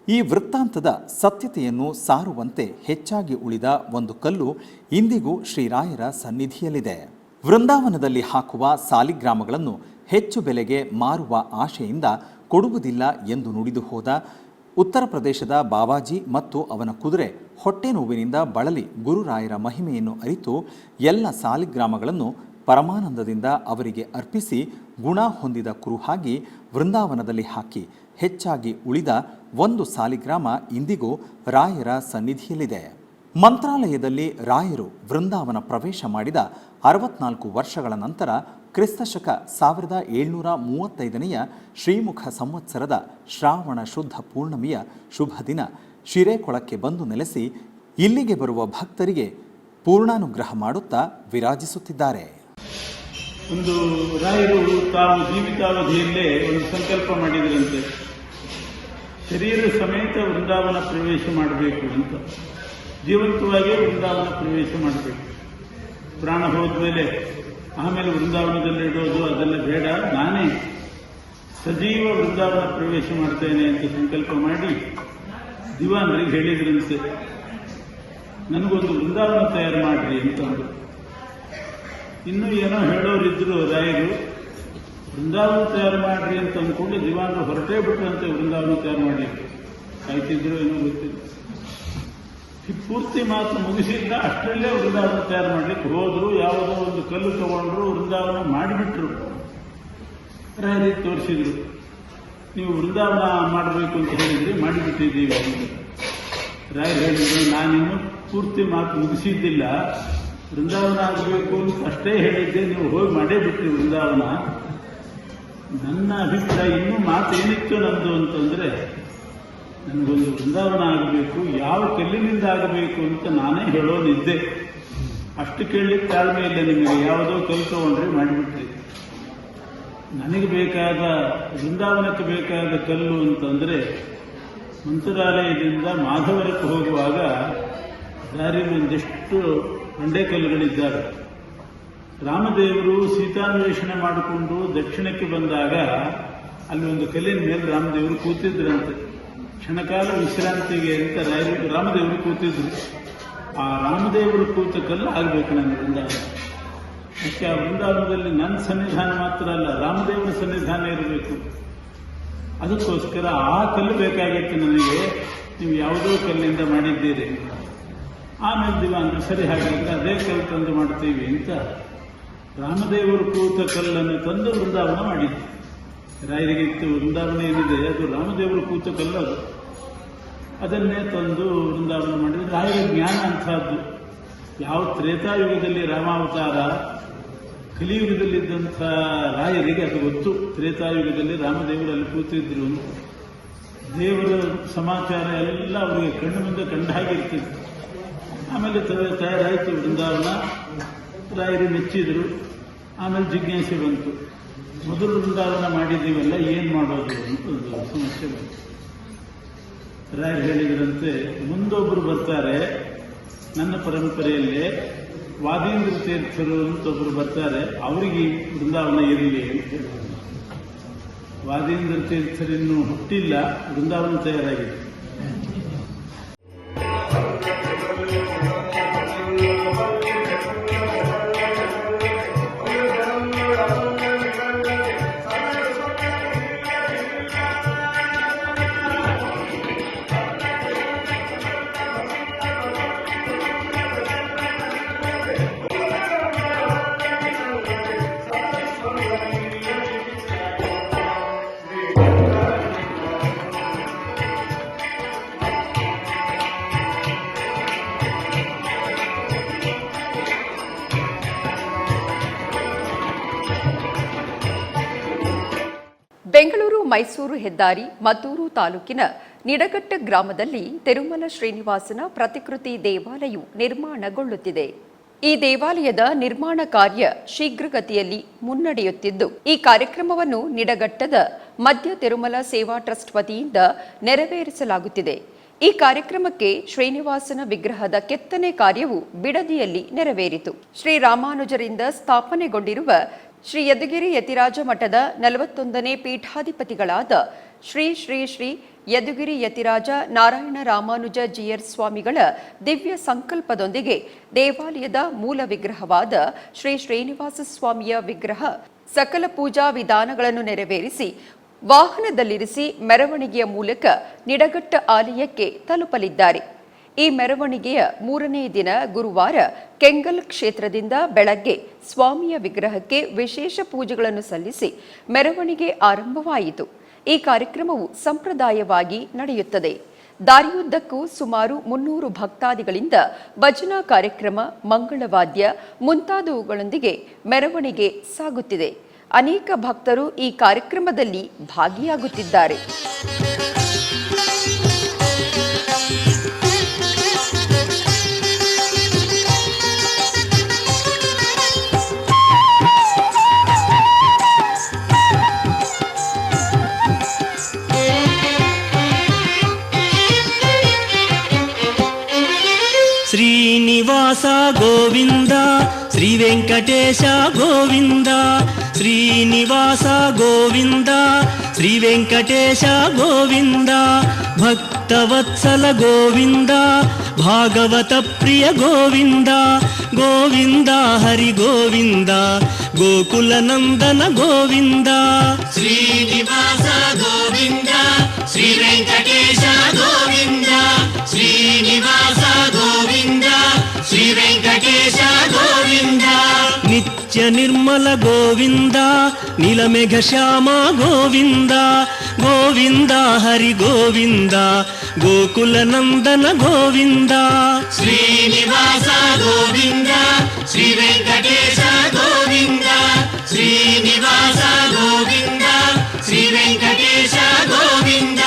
ಈ ವೃತ್ತಾಂತದ ಸತ್ಯತೆಯನ್ನು ಸಾರುವಂತೆ ಹೆಚ್ಚಾಗಿ ಉಳಿದ ಒಂದು ಕಲ್ಲು ಇಂದಿಗೂ ಶ್ರೀರಾಯರ ಸನ್ನಿಧಿಯಲ್ಲಿದೆ. ವೃಂದಾವನದಲ್ಲಿ ಹಾಕುವ ಸಾಲಿಗ್ರಾಮಗಳನ್ನು ಹೆಚ್ಚು ಬೆಲೆಗೆ ಮಾರುವ ಆಶೆಯಿಂದ ಕೊಡುವುದಿಲ್ಲ ಎಂದು ನುಡಿದು ಹೋದ ಉತ್ತರ ಪ್ರದೇಶದ ಬಾವಾಜಿ ಮತ್ತು ಅವನ ಕುದುರೆ ಹೊಟ್ಟೆ ನೋವಿನಿಂದ ಬಳಲಿ ಗುರುರಾಯರ ಮಹಿಮೆಯನ್ನು ಅರಿತು ಎಲ್ಲ ಸಾಲಿಗ್ರಾಮಗಳನ್ನು ಪರಮಾನಂದದಿಂದ ಅವರಿಗೆ ಅರ್ಪಿಸಿ ಗುಣ ಹೊಂದಿದ ಕುರುಹಾಗಿ ವೃಂದಾವನದಲ್ಲಿ ಹಾಕಿ ಹೆಚ್ಚಾಗಿ ಉಳಿದ ಒಂದು ಸಾಲಿಗ್ರಾಮ ಇಂದಿಗೂ ರಾಯರ ಸನ್ನಿಧಿಯಲ್ಲಿದೆ. ಮಂತ್ರಾಲಯದಲ್ಲಿ ರಾಯರು ವೃಂದಾವನ ಪ್ರವೇಶ ಮಾಡಿದ 64 ವರ್ಷಗಳ ನಂತರ ಕ್ರಿಸ್ತಶಕ 1735ನೆಯ ಶ್ರೀಮುಖ ಸಂವತ್ಸರದ ಶ್ರಾವಣ ಶುದ್ಧ ಪೂರ್ಣಮಿಯ ಶುಭ ದಿನ ಶಿರೇಕೊಳಕ್ಕೆ ಬಂದು ನೆಲೆಸಿ ಇಲ್ಲಿಗೆ ಬರುವ ಭಕ್ತರಿಗೆ ಪೂರ್ಣಾನುಗ್ರಹ ಮಾಡುತ್ತಾ ವಿರಾಜಿಸುತ್ತಿದ್ದಾರೆ. ಒಂದು ರಾಯರು ತಾವು ಜೀವಿತಾವಧಿಯಲ್ಲೇ ಒಂದು ಸಂಕಲ್ಪ ಮಾಡಿದರಂತೆ, ಶರೀರ ಸಮೇತ ವೃಂದಾವನ ಪ್ರವೇಶ ಮಾಡಬೇಕು ಅಂತ. ಜೀವಂತವಾಗಿ ವೃಂದಾವನ ಪ್ರವೇಶ ಮಾಡಬೇಕು. ಪ್ರಾಣ ಹೋದ್ಮೇಲೆ ಆಮೇಲೆ ವೃಂದಾವನದಲ್ಲಿ ಇಡೋದು ಅದೆಲ್ಲ ಬೇಡ, ನಾನೇ ಸಜೀವ ವೃಂದಾವನ ಪ್ರವೇಶ ಮಾಡ್ತೇನೆ ಅಂತ ಸಂಕಲ್ಪ ಮಾಡಿ ದಿವಾನರಿಗೆ ಹೇಳಿದ್ರಂತೆ, ನನಗೊಂದು ವೃಂದಾವನ ತಯಾರು ಮಾಡ್ರಿ ಅಂತಂದು. ಇನ್ನೂ ಏನೋ ಹೇಳೋರಿದ್ರು ರಾಯರು. ವೃಂದಾವನ ತಯಾರು ಮಾಡ್ರಿ ಅಂತ ಅಂದ್ಕೊಂಡು ದಿವಾನರು ಹೊರಟೇ ಬಿಟ್ರಂತೆ ವೃಂದಾವನ ತಯಾರು ಮಾಡಿದ್ರು. ಕಾಯ್ತಿದ್ರು ಏನೋ ಗೊತ್ತಿಲ್ಲ. ಈ ಪೂರ್ತಿ ಮಾತು ಮುಗಿಸಿಲ್ಲ, ಅಷ್ಟರಲ್ಲೇ ವೃಂದಾವನ ತಯಾರು ಮಾಡ್ಲಿಕ್ಕೆ ಹೋದ್ರು. ಯಾವುದೋ ಒಂದು ಕಲ್ಲು ತಗೊಂಡ್ರು, ವೃಂದಾವನ ಮಾಡಿಬಿಟ್ರು. ರಾಯರಿಗೆ ತೋರಿಸಿದ್ರು, ನೀವು ವೃಂದಾವನ ಮಾಡಬೇಕು ಅಂತ ಹೇಳಿದ್ರಿ, ಮಾಡಿಬಿಟ್ಟಿದ್ದೀವಿ ಅಂತ. ರಾಯರು ಹೇಳಿದ್ರು, ನಾನಿನ್ನೂ ಪೂರ್ತಿ ಮಾತು ಮುಗಿಸಿದ್ದಿಲ್ಲ, ವೃಂದಾವನ ಆಗಬೇಕು ಅಂತ ಅಷ್ಟೇ ಹೇಳಿದ್ದೆ, ನೀವು ಹೋಗಿ ಮಾಡೇ ಬಿಟ್ರಿ ವೃಂದಾವನ. ನನ್ನ ಅಭಿಪ್ರಾಯ ಇನ್ನೂ ಮಾತು ಏನಿತ್ತು ನಂದು ಅಂತಂದ್ರೆ, ನನಗೊಂದು ವೃಂದಾವನ ಆಗಬೇಕು, ಯಾವ ಕಲ್ಲಿನಿಂದ ಆಗಬೇಕು ಅಂತ ನಾನೇ ಹೇಳೋನಿದ್ದೆ. ಅಷ್ಟು ಕೇಳಲಿಕ್ಕೆ ತಾಳ್ಮೆ ಇಲ್ಲ ನಿಮಗೆ. ಯಾವುದೋ ಕಲ್ಲು ತಗೊಂಡ್ರೆ ಮಾಡಿಬಿಟ್ರಿ. ನನಗೆ ಬೇಕಾದ ವೃಂದಾವನಕ್ಕೆ ಬೇಕಾದ ಕಲ್ಲು ಅಂತಂದ್ರೆ, ಮಂತ್ರಾಲಯದಿಂದ ಮಾಧವರಕ್ಕೆ ಹೋಗುವಾಗ ದಾರಿಯಲ್ಲಿ ಒಂದಿಷ್ಟು ಬಂಡೆಕಲ್ಲುಗಳಿದ್ದಾವೆ. ರಾಮದೇವರು ಸೀತಾನ್ವೇಷಣೆ ಮಾಡಿಕೊಂಡು ದಕ್ಷಿಣಕ್ಕೆ ಬಂದಾಗ ಅಲ್ಲಿ ಒಂದು ಕಲ್ಲಿನ ಮೇಲೆ ರಾಮದೇವರು ಕೂತಿದ್ರಂತೆ. ಕ್ಷಣಕಾಲ ವಿಶ್ರಾಂತಿಗೆ ಅಂತ ರಾಮದೇವರು ಕೂತಿದ್ರು. ಆ ರಾಮದೇವರು ಕೂತ ಕಲ್ಲು ಆಗಬೇಕು ನನ್ನ ವೃಂದಾವನ. ಅದಕ್ಕೆ ಆ ವೃಂದಾವನದಲ್ಲಿ ನನ್ನ ಸನ್ನಿಧಾನ ಮಾತ್ರ ಅಲ್ಲ, ರಾಮದೇವರ ಸನ್ನಿಧಾನ ಇರಬೇಕು. ಅದಕ್ಕೋಸ್ಕರ ಆ ಕಲ್ಲು ಬೇಕಾಗಿತ್ತು ನನಗೆ, ನೀವು ಯಾವುದೋ ಕಲ್ಲಿಂದ ಮಾಡಿದ್ದೀರಿ. ಆಮೇಲೆ ದಿವಾನರು ಸರಿ ಹಾಗಾದ್ರೆ ಅದೇ ಕಲ್ಲು ತಂದು ಮಾಡ್ತೀವಿ ಅಂತ ರಾಮದೇವರು ಕೂತ ಕಲ್ಲನ್ನು ತಂದು ವೃಂದಾವನ ಮಾಡಿದ್ವಿ. ರಾಯರಿಗೆ ಇತ್ತು ವೃಂದಾವನ ಏನಿದೆ ಅದು ರಾಮದೇವರು ಕೂತ ಕಲ್ಲು, ಅದು ಅದನ್ನೇ ತಂದು ವೃಂದಾವನ ಮಾಡಿದ್ರು. ರಾಯರ ಜ್ಞಾನ ಅಂತಹದ್ದು. ಯಾವ ತ್ರೇತಾಯುಗದಲ್ಲಿ ರಾಮಾವತಾರ, ಕಲಿಯುಗದಲ್ಲಿದ್ದಂಥ ರಾಯರಿಗೆ ಅದು ಗೊತ್ತು. ತ್ರೇತಾಯುಗದಲ್ಲಿ ರಾಮದೇವರು ಅಲ್ಲಿ ಕೂತಿದ್ರು ಅಂತ ದೇವರ ಸಮಾಚಾರ ಎಲ್ಲ ಅವರಿಗೆ ಕಣ್ಣು ಮುಂದೆ ಕಂಡು ಹಾಗಿರ್ತಿತ್ತು. ಆಮೇಲೆ ತಯಾರಾಯಿತು ವೃಂದಾವನ. ರಾಯರು ಮೆಚ್ಚಿದ್ರು. ಆಮೇಲೆ ಜಿಜ್ಞಾಸೆ ಬಂತು, ಮೊದಲು ವೃಂದಾವನ ಮಾಡಿದ್ದೀವಲ್ಲ, ಏನು ಮಾಡೋದು ಅಂತ ಒಂದು ಸಮಸ್ಯೆ ಬಂತು. ರಾಯರು ಹೇಳಿದ್ರಂತೆ, ಮುಂದೊಬ್ಬರು ಬರ್ತಾರೆ ನನ್ನ ಪರಂಪರೆಯಲ್ಲೇ, ವಾದೀಂದ್ರ ತೀರ್ಥರು ಅಂತ ಒಬ್ಬರು ಬರ್ತಾರೆ, ಅವರಿಗೆ ವೃಂದಾವನ ಇರಲಿ ಅಂತ ಹೇಳಿದ್ರು. ವಾದೀಂದ್ರ ತೀರ್ಥರಿನ್ನೂ ಹುಟ್ಟಿಲ್ಲ, ವೃಂದಾವನ ತಯಾರಾಗಿದೆ. ಬೆಂಗಳೂರು ಮೈಸೂರು ಹೆದ್ದಾರಿ ಮದ್ದೂರು ತಾಲೂಕಿನ ನಿಡಘಟ್ಟ ಗ್ರಾಮದಲ್ಲಿ ತಿರುಮಲ ಶ್ರೀನಿವಾಸನ ಪ್ರತಿಕೃತಿ ದೇವಾಲಯ ನಿರ್ಮಾಣಗೊಳ್ಳುತ್ತಿದೆ. ಈ ದೇವಾಲಯದ ನಿರ್ಮಾಣ ಕಾರ್ಯ ಶೀಘ್ರಗತಿಯಲ್ಲಿ ಮುನ್ನಡೆಯುತ್ತಿದ್ದು, ಈ ಕಾರ್ಯಕ್ರಮವನ್ನು ನಿಡಘಟ್ಟದ ಮಧ್ಯ ತಿರುಮಲ ಸೇವಾ ಟ್ರಸ್ಟ್ ವತಿಯಿಂದ ನೆರವೇರಿಸಲಾಗುತ್ತಿದೆ. ಈ ಕಾರ್ಯಕ್ರಮಕ್ಕೆ ಶ್ರೀನಿವಾಸನ ವಿಗ್ರಹದ ಕೆತ್ತನೆ ಕಾರ್ಯವು ಬಿಡದಿಯಲ್ಲಿ ನೆರವೇರಿತು. ಶ್ರೀರಾಮಾನುಜರಿಂದ ಸ್ಥಾಪನೆಗೊಂಡಿರುವ ಶ್ರೀ ಯದುಗಿರಿ ಯತಿರಾಜ ಮಠದ 41ನೇ ಪೀಠಾಧಿಪತಿಗಳಾದ ಶ್ರೀ ಶ್ರೀ ಶ್ರೀ ಯದುಗಿರಿ ಯತಿರಾಜ ನಾರಾಯಣ ರಾಮಾನುಜ ಜಿಯರ್ ಸ್ವಾಮಿಗಳ ದಿವ್ಯ ಸಂಕಲ್ಪದೊಂದಿಗೆ ದೇವಾಲಯದ ಮೂಲ ವಿಗ್ರಹವಾದ ಶ್ರೀ ಶ್ರೀನಿವಾಸ ಸ್ವಾಮಿಯ ವಿಗ್ರಹ ಸಕಲ ಪೂಜಾ ವಿಧಾನಗಳನ್ನು ನೆರವೇರಿಸಿ ವಾಹನದಲ್ಲಿರಿಸಿ ಮೆರವಣಿಗೆಯ ಮೂಲಕ ನಿಡಘಟ್ಟ ಆಲಯಕ್ಕೆ ತಲುಪಲಿದ್ದಾರೆ. ಈ ಮೆರವಣಿಗೆಯ 3ನೇ ದಿನ ಗುರುವಾರ ಕೆಂಗಲ್ ಕ್ಷೇತ್ರದಿಂದ ಬೆಳಗ್ಗೆ ಸ್ವಾಮಿಯ ವಿಗ್ರಹಕ್ಕೆ ವಿಶೇಷ ಪೂಜೆಗಳನ್ನು ಸಲ್ಲಿಸಿ ಮೆರವಣಿಗೆ ಆರಂಭವಾಯಿತು. ಈ ಕಾರ್ಯಕ್ರಮವು ಸಂಪ್ರದಾಯವಾಗಿ ನಡೆಯುತ್ತದೆ. ದಾರಿಯುದ್ದಕ್ಕೂ ಸುಮಾರು 300 ಭಕ್ತಾದಿಗಳಿಂದ ಭಜನಾ ಕಾರ್ಯಕ್ರಮ, ಮಂಗಳವಾದ್ಯ ಮುಂತಾದವುಗಳೊಂದಿಗೆ ಮೆರವಣಿಗೆ ಸಾಗುತ್ತಿದೆ. ಅನೇಕ ಭಕ್ತರು ಈ ಕಾರ್ಯಕ್ರಮದಲ್ಲಿ ಭಾಗಿಯಾಗುತ್ತಿದ್ದಾರೆ. ಶ್ರೀನಿವಾಸ ಗೋವಿಂದ, ಶ್ರೀ ವೆಂಕಟೇಶ ಗೋವಿಂದ, ಶ್ರೀನಿವಾಸ ಗೋವಿಂದ, ಶ್ರೀ ವೆಂಕಟೇಶ ಗೋವಿಂದ, ಭಕ್ತವತ್ಸಲ ಗೋವಿಂದ, ಭಾಗವತ ಪ್ರಿಯ ಗೋವಿಂದ, ಗೋವಿಂದ ಹರಿ ಗೋವಿಂದ, ಗೋಕುಲ ನಂದನ ಗೋವಿಂದ. ಶ್ರೀನಿವಾಸ ಗೋವಿಂದ, ಶ್ರೀ ವೆಂಕಟೇಶ ಗೋವಿಂದ, ಶ್ರೀನಿವಾಸ ಗೋವಿಂದ, ಶ್ರೀ ವೆಂಕಟೇಶ ಗೋವಿಂದ. ನಿತ್ಯ ನಿರ್ಮಲ ಗೋವಿಂದ, ನೀಲಮೇಘ ಶ್ಯಾಮ ಗೋವಿಂದ, ಗೋವಿಂದ ಹರಿ ಗೋವಿಂದ, ಗೋಕುಲ ನಂದನ ಗೋವಿಂದ. ಶ್ರೀನಿವಾಸ ಗೋವಿಂದ, ಶ್ರೀ ವೆಂಕಟೇಶ ಗೋವಿಂದ, ಶ್ರೀನಿವಾಸ ಗೋವಿಂದ, ಶ್ರೀ ವೆಂಕಟೇಶ ಗೋವಿಂದ.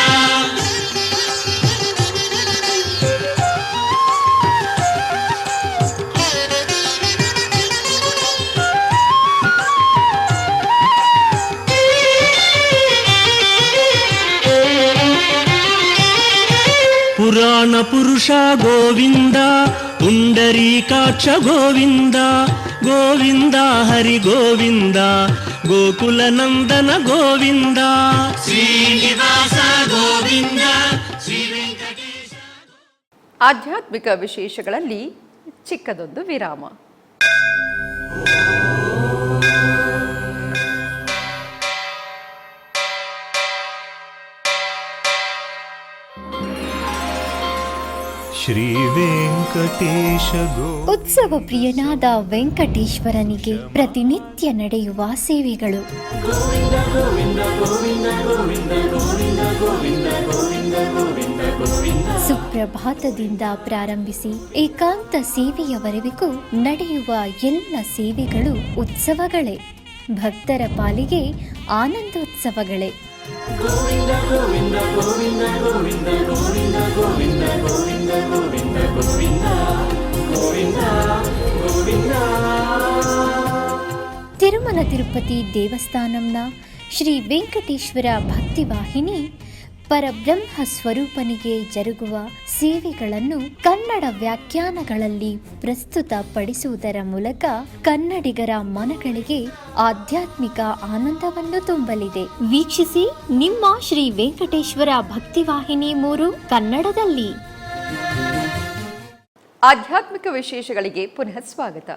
ಪುರಾಣ ಪುರುಷ ಗೋವಿಂದ, ಪುಂಡರೀಕಾಕ್ಷ ಗೋವಿಂದ, ಗೋವಿಂದ ಹರಿ ಗೋವಿಂದ, ಗೋಕುಲ ನಂದನ ಗೋವಿಂದ. ಶ್ರೀನಿವಾಸ ಗೋವಿಂದ, ಶ್ರೀ ವೆಂಕಟೇಶ. ಆಧ್ಯಾತ್ಮಿಕ ವಿಶೇಷಗಳಲ್ಲಿ ಚಿಕ್ಕದೊಂದು ವಿರಾಮ. ಶ್ರೀ ವೆಂಕಟೇಶ ಉತ್ಸವ ಪ್ರಿಯನಾದ ವೆಂಕಟೇಶ್ವರನಿಗೆ ಪ್ರತಿನಿತ್ಯ ನಡೆಯುವ ಸೇವೆಗಳು. ಸುಪ್ರಭಾತದಿಂದ ಪ್ರಾರಂಭಿಸಿ ಏಕಾಂತ ಸೇವೆಯವರೆಗೂ ನಡೆಯುವ ಎಲ್ಲ ಸೇವೆಗಳು ಉತ್ಸವಗಳೇ. ಭಕ್ತರ ಪಾಲಿಗೆ ಆನಂದೋತ್ಸವಗಳೇ. ಗೋವಿಂದ ಗೋವಿಂದ ಗೋವಿಂದ ಗೋವಿಂದ ಗೋವಿಂದ ಗೋವಿಂದ ಗೋವಿಂದ ಗೋವಿಂದ ಗೋವಿಂದ ಗೋವಿಂದ ಗೋವಿಂದ. ತಿರುಮಲ ತಿರುಪತಿ ದೇವಸ್ಥಾನಂನ ಶ್ರೀ ವೆಂಕಟೇಶ್ವರ ಭಕ್ತಿವಾಹಿನಿ ಪರಬ್ರಹ್ಮ ಸ್ವರೂಪನಿಗೆ ಜರುಗುವ ಸೇವೆಗಳನ್ನು ಕನ್ನಡ ವ್ಯಾಖ್ಯಾನಗಳಲ್ಲಿ ಪ್ರಸ್ತುತಪಡಿಸುವುದರ ಮೂಲಕ ಕನ್ನಡಿಗರ ಮನಗಳಿಗೆ ಆಧ್ಯಾತ್ಮಿಕ ಆನಂದವನ್ನು ತುಂಬಲಿದೆ. ವೀಕ್ಷಿಸಿ ನಿಮ್ಮ ಶ್ರೀ ವೆಂಕಟೇಶ್ವರ ಭಕ್ತಿವಾಹಿನಿ 3 ಕನ್ನಡದಲ್ಲಿ. ಆಧ್ಯಾತ್ಮಿಕ ವಿಶೇಷಗಳಿಗೆ ಪುನಃ ಸ್ವಾಗತ.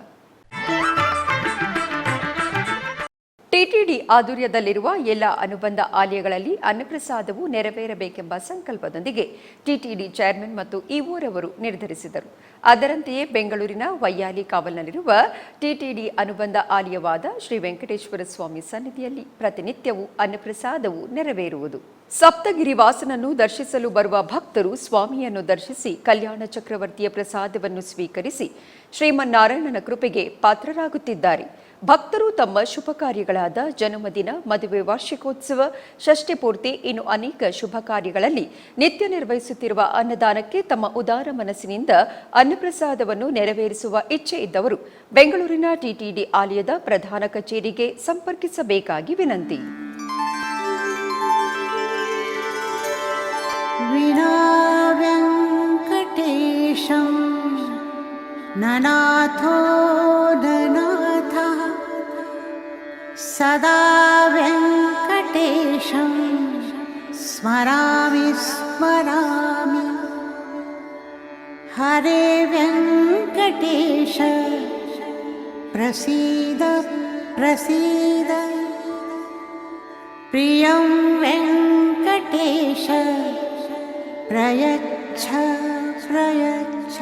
ಟಿಟಿಡಿ ಆಧ್ವರ್ಯದಲ್ಲಿರುವ ಎಲ್ಲ ಅನುಬಂಧ ಆಲಯಗಳಲ್ಲಿ ಅನ್ನಪ್ರಸಾದವು ನೆರವೇರಬೇಕೆಂಬ ಸಂಕಲ್ಪದೊಂದಿಗೆ ಟಿಟಿಡಿ ಚೇರ್ಮನ್ ಮತ್ತು ಇಒರವರು ನಿರ್ಧರಿಸಿದರು. ಅದರಂತೆಯೇ ಬೆಂಗಳೂರಿನ ವೈಯಾಲಿ ಕಾವಲ್ನಲ್ಲಿರುವ ಟಿಟಿಡಿ ಅನುಬಂಧ ಆಲಯವಾದ ಶ್ರೀ ವೆಂಕಟೇಶ್ವರ ಸ್ವಾಮಿ ಸನ್ನಿಧಿಯಲ್ಲಿ ಪ್ರತಿನಿತ್ಯವೂ ಅನ್ನಪ್ರಸಾದವು ನೆರವೇರುವುದು. ಸಪ್ತಗಿರಿ ವಾಸನನ್ನು ದರ್ಶಿಸಲು ಬರುವ ಭಕ್ತರು ಸ್ವಾಮಿಯನ್ನು ದರ್ಶಿಸಿ ಕಲ್ಯಾಣ ಚಕ್ರವರ್ತಿಯ ಪ್ರಸಾದವನ್ನು ಸ್ವೀಕರಿಸಿ ಶ್ರೀಮನ್ನಾರಾಯಣನ ಕೃಪೆಗೆ ಪಾತ್ರರಾಗುತ್ತಿದ್ದಾರೆ. ಭಕ್ತರು ತಮ್ಮ ಶುಭ ಕಾರ್ಯಗಳಾದ ಜನ್ಮದಿನ, ಮದುವೆ ವಾರ್ಷಿಕೋತ್ಸವ, ಷಷ್ಠಿ ಪೂರ್ತಿ, ಇನ್ನು ಅನೇಕ ಶುಭ ಕಾರ್ಯಗಳಲ್ಲಿ ನಿತ್ಯ ನಿರ್ವಹಿಸುತ್ತಿರುವ ಅನ್ನದಾನಕ್ಕೆ ತಮ್ಮ ಉದಾರ ಮನಸ್ಸಿನಿಂದ ಅನ್ನಪ್ರಸಾದವನ್ನು ನೆರವೇರಿಸುವ ಇಚ್ಛೆ ಇದ್ದವರು ಬೆಂಗಳೂರಿನ ಟಿಟಿಡಿ ಆಲಯದ ಪ್ರಧಾನ ಕಚೇರಿಗೆ ಸಂಪರ್ಕಿಸಬೇಕಾಗಿ ವಿನಂತಿ. ವಿನಾ ವೆಂಕಟೇಶಂ ನನಾಥೋ ನನಾಥಃ ಸದಾ ವೆಂಕಟೇಶಂ ಸ್ಮರಾಮಿ ಸ್ಮರಾಮಿ. ಹರೇ ವೆಂಕಟೇಶ ಪ್ರಸೀದ ಪ್ರಸೀದ. प्रियं वेङ्कटेश प्रयच्छ प्रयच्छ।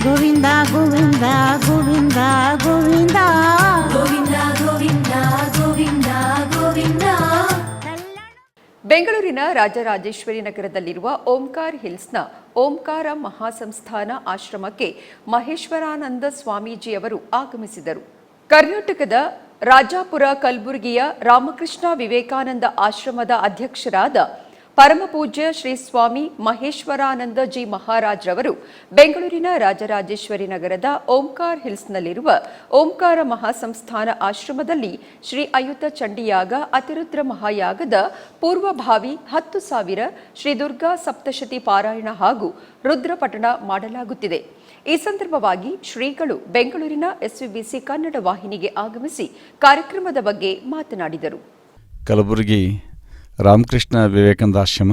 ಗೋವಿಂದ ಗೋವಿಂದ ಗೋವಿಂದ ಗೋವಿಂದ ಗೋವಿಂದ ಗೋವಿಂದ ಗೋವಿಂದ ಗೋವಿಂದ. ಬೆಂಗಳೂರಿನ ರಾಜರಾಜೇಶ್ವರಿ ನಗರದಲ್ಲಿರುವ ಓಂಕಾರ್ ಹಿಲ್ಸ್ನ ಓಂಕಾರ ಮಹಾಸಂಸ್ಥಾನ ಆಶ್ರಮಕ್ಕೆ ಮಹೇಶ್ವರಾನಂದ ಸ್ವಾಮೀಜಿಯವರು ಆಗಮಿಸಿದರು. ಕರ್ನಾಟಕದ ರಾಜಾಪುರ ಕಲಬುರಗಿಯ ರಾಮಕೃಷ್ಣ ವಿವೇಕಾನಂದ ಆಶ್ರಮದ ಅಧ್ಯಕ್ಷರಾದ ಪರಮಪೂಜ್ಯ ಶ್ರೀ ಸ್ವಾಮಿ ಮಹೇಶ್ವರಾನಂದ ಜಿ ಮಹಾರಾಜ್ರವರು ಬೆಂಗಳೂರಿನ ರಾಜರಾಜೇಶ್ವರಿ ನಗರದ ಓಂಕಾರ್ ಹಿಲ್ಸ್ನಲ್ಲಿರುವ ಓಂಕಾರ ಮಹಾಸಂಸ್ಥಾನ ಆಶ್ರಮದಲ್ಲಿ ಶ್ರೀ ಅಯುತ ಚಂಡಿಯಾಗ ಅತಿರುದ್ರ ಮಹಾಯಾಗದ ಪೂರ್ವಭಾವಿ 10,000 ಶ್ರೀ ದುರ್ಗಾ ಸಪ್ತಶತಿ ಪಾರಾಯಣ ಹಾಗೂ ರುದ್ರಪಠಣ ಮಾಡಲಾಗುತ್ತಿದೆ. ಈ ಸಂದರ್ಭವಾಗಿ ಶ್ರೀಗಳು ಬೆಂಗಳೂರಿನ ಎಸ್ವಿಬಿಸಿ ಕನ್ನಡ ವಾಹಿನಿಗೆ ಆಗಮಿಸಿ ಕಾರ್ಯಕ್ರಮದ ಬಗ್ಗೆ ಮಾತನಾಡಿದರು. ಕಲಬುರಗಿ ರಾಮಕೃಷ್ಣ ವಿವೇಕಾನಂದ ಆಶ್ರಮ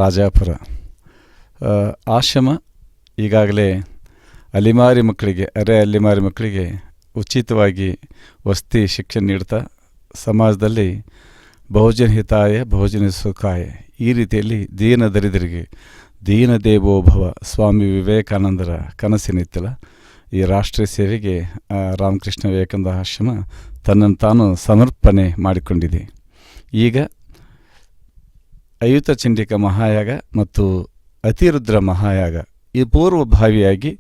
ರಾಜಾಪುರ ಆಶ್ರಮ ಈಗಾಗಲೇ ಅಲಿಮಾರಿ ಮಕ್ಕಳಿಗೆ ಅಲಿಮಾರಿ ಮಕ್ಕಳಿಗೆ ಉಚಿತವಾಗಿ ವಸತಿ ಶಿಕ್ಷಣ ನೀಡ್ತಾ ಸಮಾಜದಲ್ಲಿ ಬಹುಜನ ಹಿತಾಯ ಬಹುಜನ ಸುಖಾಯ ಈ ರೀತಿಯಲ್ಲಿ ದೀನ ದರಿದ್ರಿಗೆ ದೀನ ದೇವೋಭವ ಸ್ವಾಮಿ ವಿವೇಕಾನಂದರ ಕನಸಿನಿತ್ತಲ ಈ ರಾಷ್ಟ್ರೀಯ ಸೇವೆಗೆ ರಾಮಕೃಷ್ಣ ವಿವೇಕಾನಂದ ಆಶ್ರಮ ತನ್ನನ್ನು ತಾನು ಸಮರ್ಪಣೆ ಮಾಡಿಕೊಂಡಿದೆ. ಈಗ ಅಯುತ ಚಂಡಿಕ ಮಹಾಯಾಗ ಮತ್ತು ಅತಿರುದ್ರ ಮಹಾಯಾಗ ಈ ಪೂರ್ವಭಾವಿಯಾಗಿ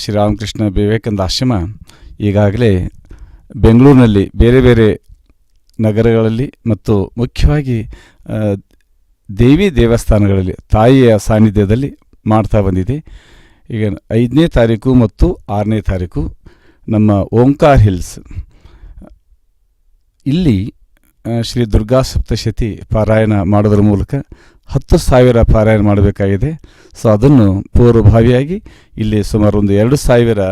ಶ್ರೀರಾಮಕೃಷ್ಣ ವಿವೇಕಾನಂದ ಆಶ್ರಮ ಈಗಾಗಲೇ ಬೆಂಗಳೂರಿನಲ್ಲಿ ಬೇರೆ ಬೇರೆ ನಗರಗಳಲ್ಲಿ ಮತ್ತು ಮುಖ್ಯವಾಗಿ ದೇವಿ ದೇವಸ್ಥಾನಗಳಲ್ಲಿ ತಾಯಿಯ ಸಾನ್ನಿಧ್ಯದಲ್ಲಿ ಮಾಡ್ತಾ ಬಂದಿದೆ. ಈಗ 5ನೇ ತಾರೀಕು ಮತ್ತು 6ನೇ ತಾರೀಕು ನಮ್ಮ ಓಂಕಾರ್ ಹಿಲ್ಸ್ ಇಲ್ಲಿ ಶ್ರೀ ದುರ್ಗಾ ಸಪ್ತಶತಿ ಪಾರಾಯಣ ಮಾಡೋದ್ರ ಮೂಲಕ 10,000 ಪಾರಾಯಣ ಮಾಡಬೇಕಾಗಿದೆ. ಸೊ ಅದನ್ನು ಪೂರ್ವಭಾವಿಯಾಗಿ ಇಲ್ಲಿ ಸುಮಾರು ಒಂದು 2,000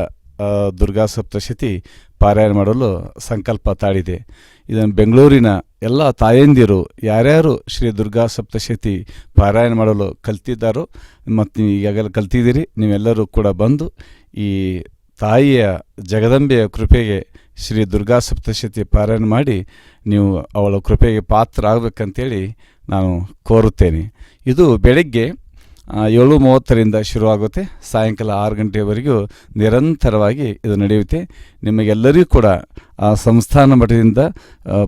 ದುರ್ಗಾ ಸಪ್ತಶತಿ ಪಾರಾಯಣ ಮಾಡಲು ಸಂಕಲ್ಪ ತಾಳಿದೆ. ಇದನ್ನು ಬೆಂಗಳೂರಿನ ಎಲ್ಲ ತಾಯಂದಿರು ಯಾರ್ಯಾರು ಶ್ರೀ ದುರ್ಗಾ ಸಪ್ತಶತಿ ಪಾರಾಯಣ ಮಾಡಲು ಕಲ್ತಿದ್ದಾರೋ ಮತ್ತು ಈಗಾಗಲೇ ಕಲ್ತಿದ್ದೀರಿ ನೀವೆಲ್ಲರೂ ಕೂಡ ಬಂದು ಈ ತಾಯಿಯ ಜಗದಂಬೆಯ ಕೃಪೆಗೆ ಶ್ರೀ ದುರ್ಗಾ ಸಪ್ತಶತಿ ಪಾರಾಯಣ ಮಾಡಿ ನೀವು ಅವಳ ಕೃಪೆಗೆ ಪಾತ್ರ ಆಗಬೇಕಂತೇಳಿ ನಾನು ಕೋರುತ್ತೇನೆ. ಇದು ಬೆಳಗ್ಗೆ 7:30ರಿಂದ ಶುರುವಾಗುತ್ತೆ, ಸಾಯಂಕಾಲ 6 ಗಂಟೆಯವರೆಗೂ ನಿರಂತರವಾಗಿ ಇದು ನಡೆಯುತ್ತೆ. ನಿಮಗೆಲ್ಲರಿಗೂ ಕೂಡ ಆ ಸಂಸ್ಥಾನ ಮಠದಿಂದ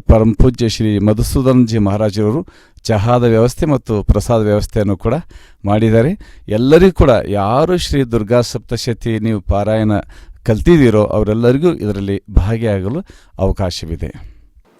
ಪರಮ ಪೂಜ್ಯ ಶ್ರೀ ಮಧುಸೂದನಜಿ ಮಹಾರಾಜರವರು ಚಹಾದ ವ್ಯವಸ್ಥೆ ಮತ್ತು ಪ್ರಸಾದ ವ್ಯವಸ್ಥೆಯನ್ನು ಕೂಡ ಮಾಡಿದ್ದಾರೆ. ಎಲ್ಲರಿಗೂ ಕೂಡ ಯಾರು ಶ್ರೀ ದುರ್ಗಾ ಸಪ್ತಶತಿ ನೀವು ಪಾರಾಯಣ ಕಲ್ತಿದ್ದೀರೋ ಅವರೆಲ್ಲರಿಗೂ ಇದರಲ್ಲಿ ಭಾಗಿಯಾಗಲು ಅವಕಾಶವಿದೆ.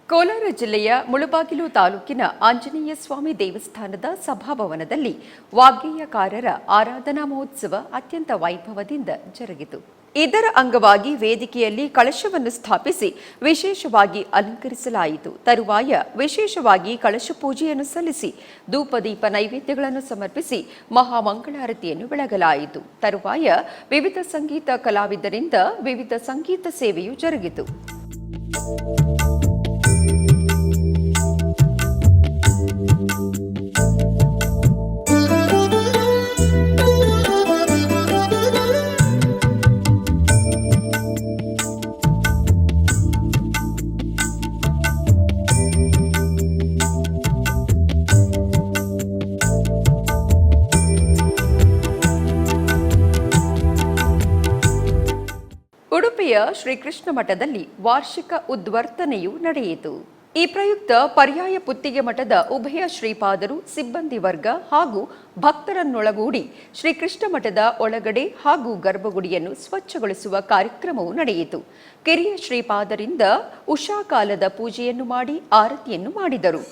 ಕೋಲಾರ ಜಿಲ್ಲೆಯ ಮುಳಬಾಗಿಲು ತಾಲೂಕಿನ ಆಂಜನೇಯ ಸ್ವಾಮಿ ದೇವಸ್ಥಾನದ ಸಭಾಭವನದಲ್ಲಿ ವಾಗ್ಗೇಯಕಾರರ ಆರಾಧನಾ ಮಹೋತ್ಸವ ಅತ್ಯಂತ ವೈಭವದಿಂದ ಜರುಗಿತು. ಇದರ ಅಂಗವಾಗಿ ವೇದಿಕೆಯಲ್ಲಿ ಕಳಶವನ್ನು ಸ್ಥಾಪಿಸಿ ವಿಶೇಷವಾಗಿ ಅಲಂಕರಿಸಲಾಯಿತು. ತರುವಾಯ ವಿಶೇಷವಾಗಿ ಕಳಶ ಪೂಜೆಯನ್ನು ಸಲ್ಲಿಸಿ ಧೂಪದೀಪ ನೈವೇದ್ಯಗಳನ್ನು ಸಮರ್ಪಿಸಿ ಮಹಾಮಂಗಳಾರತಿಯನ್ನು ಬೆಳಗಲಾಯಿತು. ತರುವಾಯ ವಿವಿಧ ಸಂಗೀತ ಕಲಾವಿದರಿಂದ ವಿವಿಧ ಸಂಗೀತ ಸೇವೆಯು ಜರುಗಿತು. ಉಡುಪಿಯ ಶ್ರೀಕೃಷ್ಣ ಮಠದಲ್ಲಿ ವಾರ್ಷಿಕ ಉದ್ವರ್ತನೆಯು ನಡೆಯಿತು. ಈ ಪ್ರಯುಕ್ತ ಪರ್ಯಾಯ ಪುತ್ತಿಗೆ ಮಠದ ಉಭಯ ಶ್ರೀಪಾದರು, ಸಿಬ್ಬಂದಿ ವರ್ಗ ಹಾಗೂ ಭಕ್ತರನ್ನೊಳಗೂಡಿ ಶ್ರೀಕೃಷ್ಣ ಮಠದ ಒಳಗಡೆ ಹಾಗೂ ಗರ್ಭಗುಡಿಯನ್ನು ಸ್ವಚ್ಛಗೊಳಿಸುವ ಕಾರ್ಯಕ್ರಮವು ನಡೆಯಿತು. ಕಿರಿಯ ಶ್ರೀಪಾದರಿಂದ ಉಷಾಕಾಲದ ಪೂಜೆಯನ್ನು ಮಾಡಿ ಆರತಿಯನ್ನು ಮಾಡಿದರು.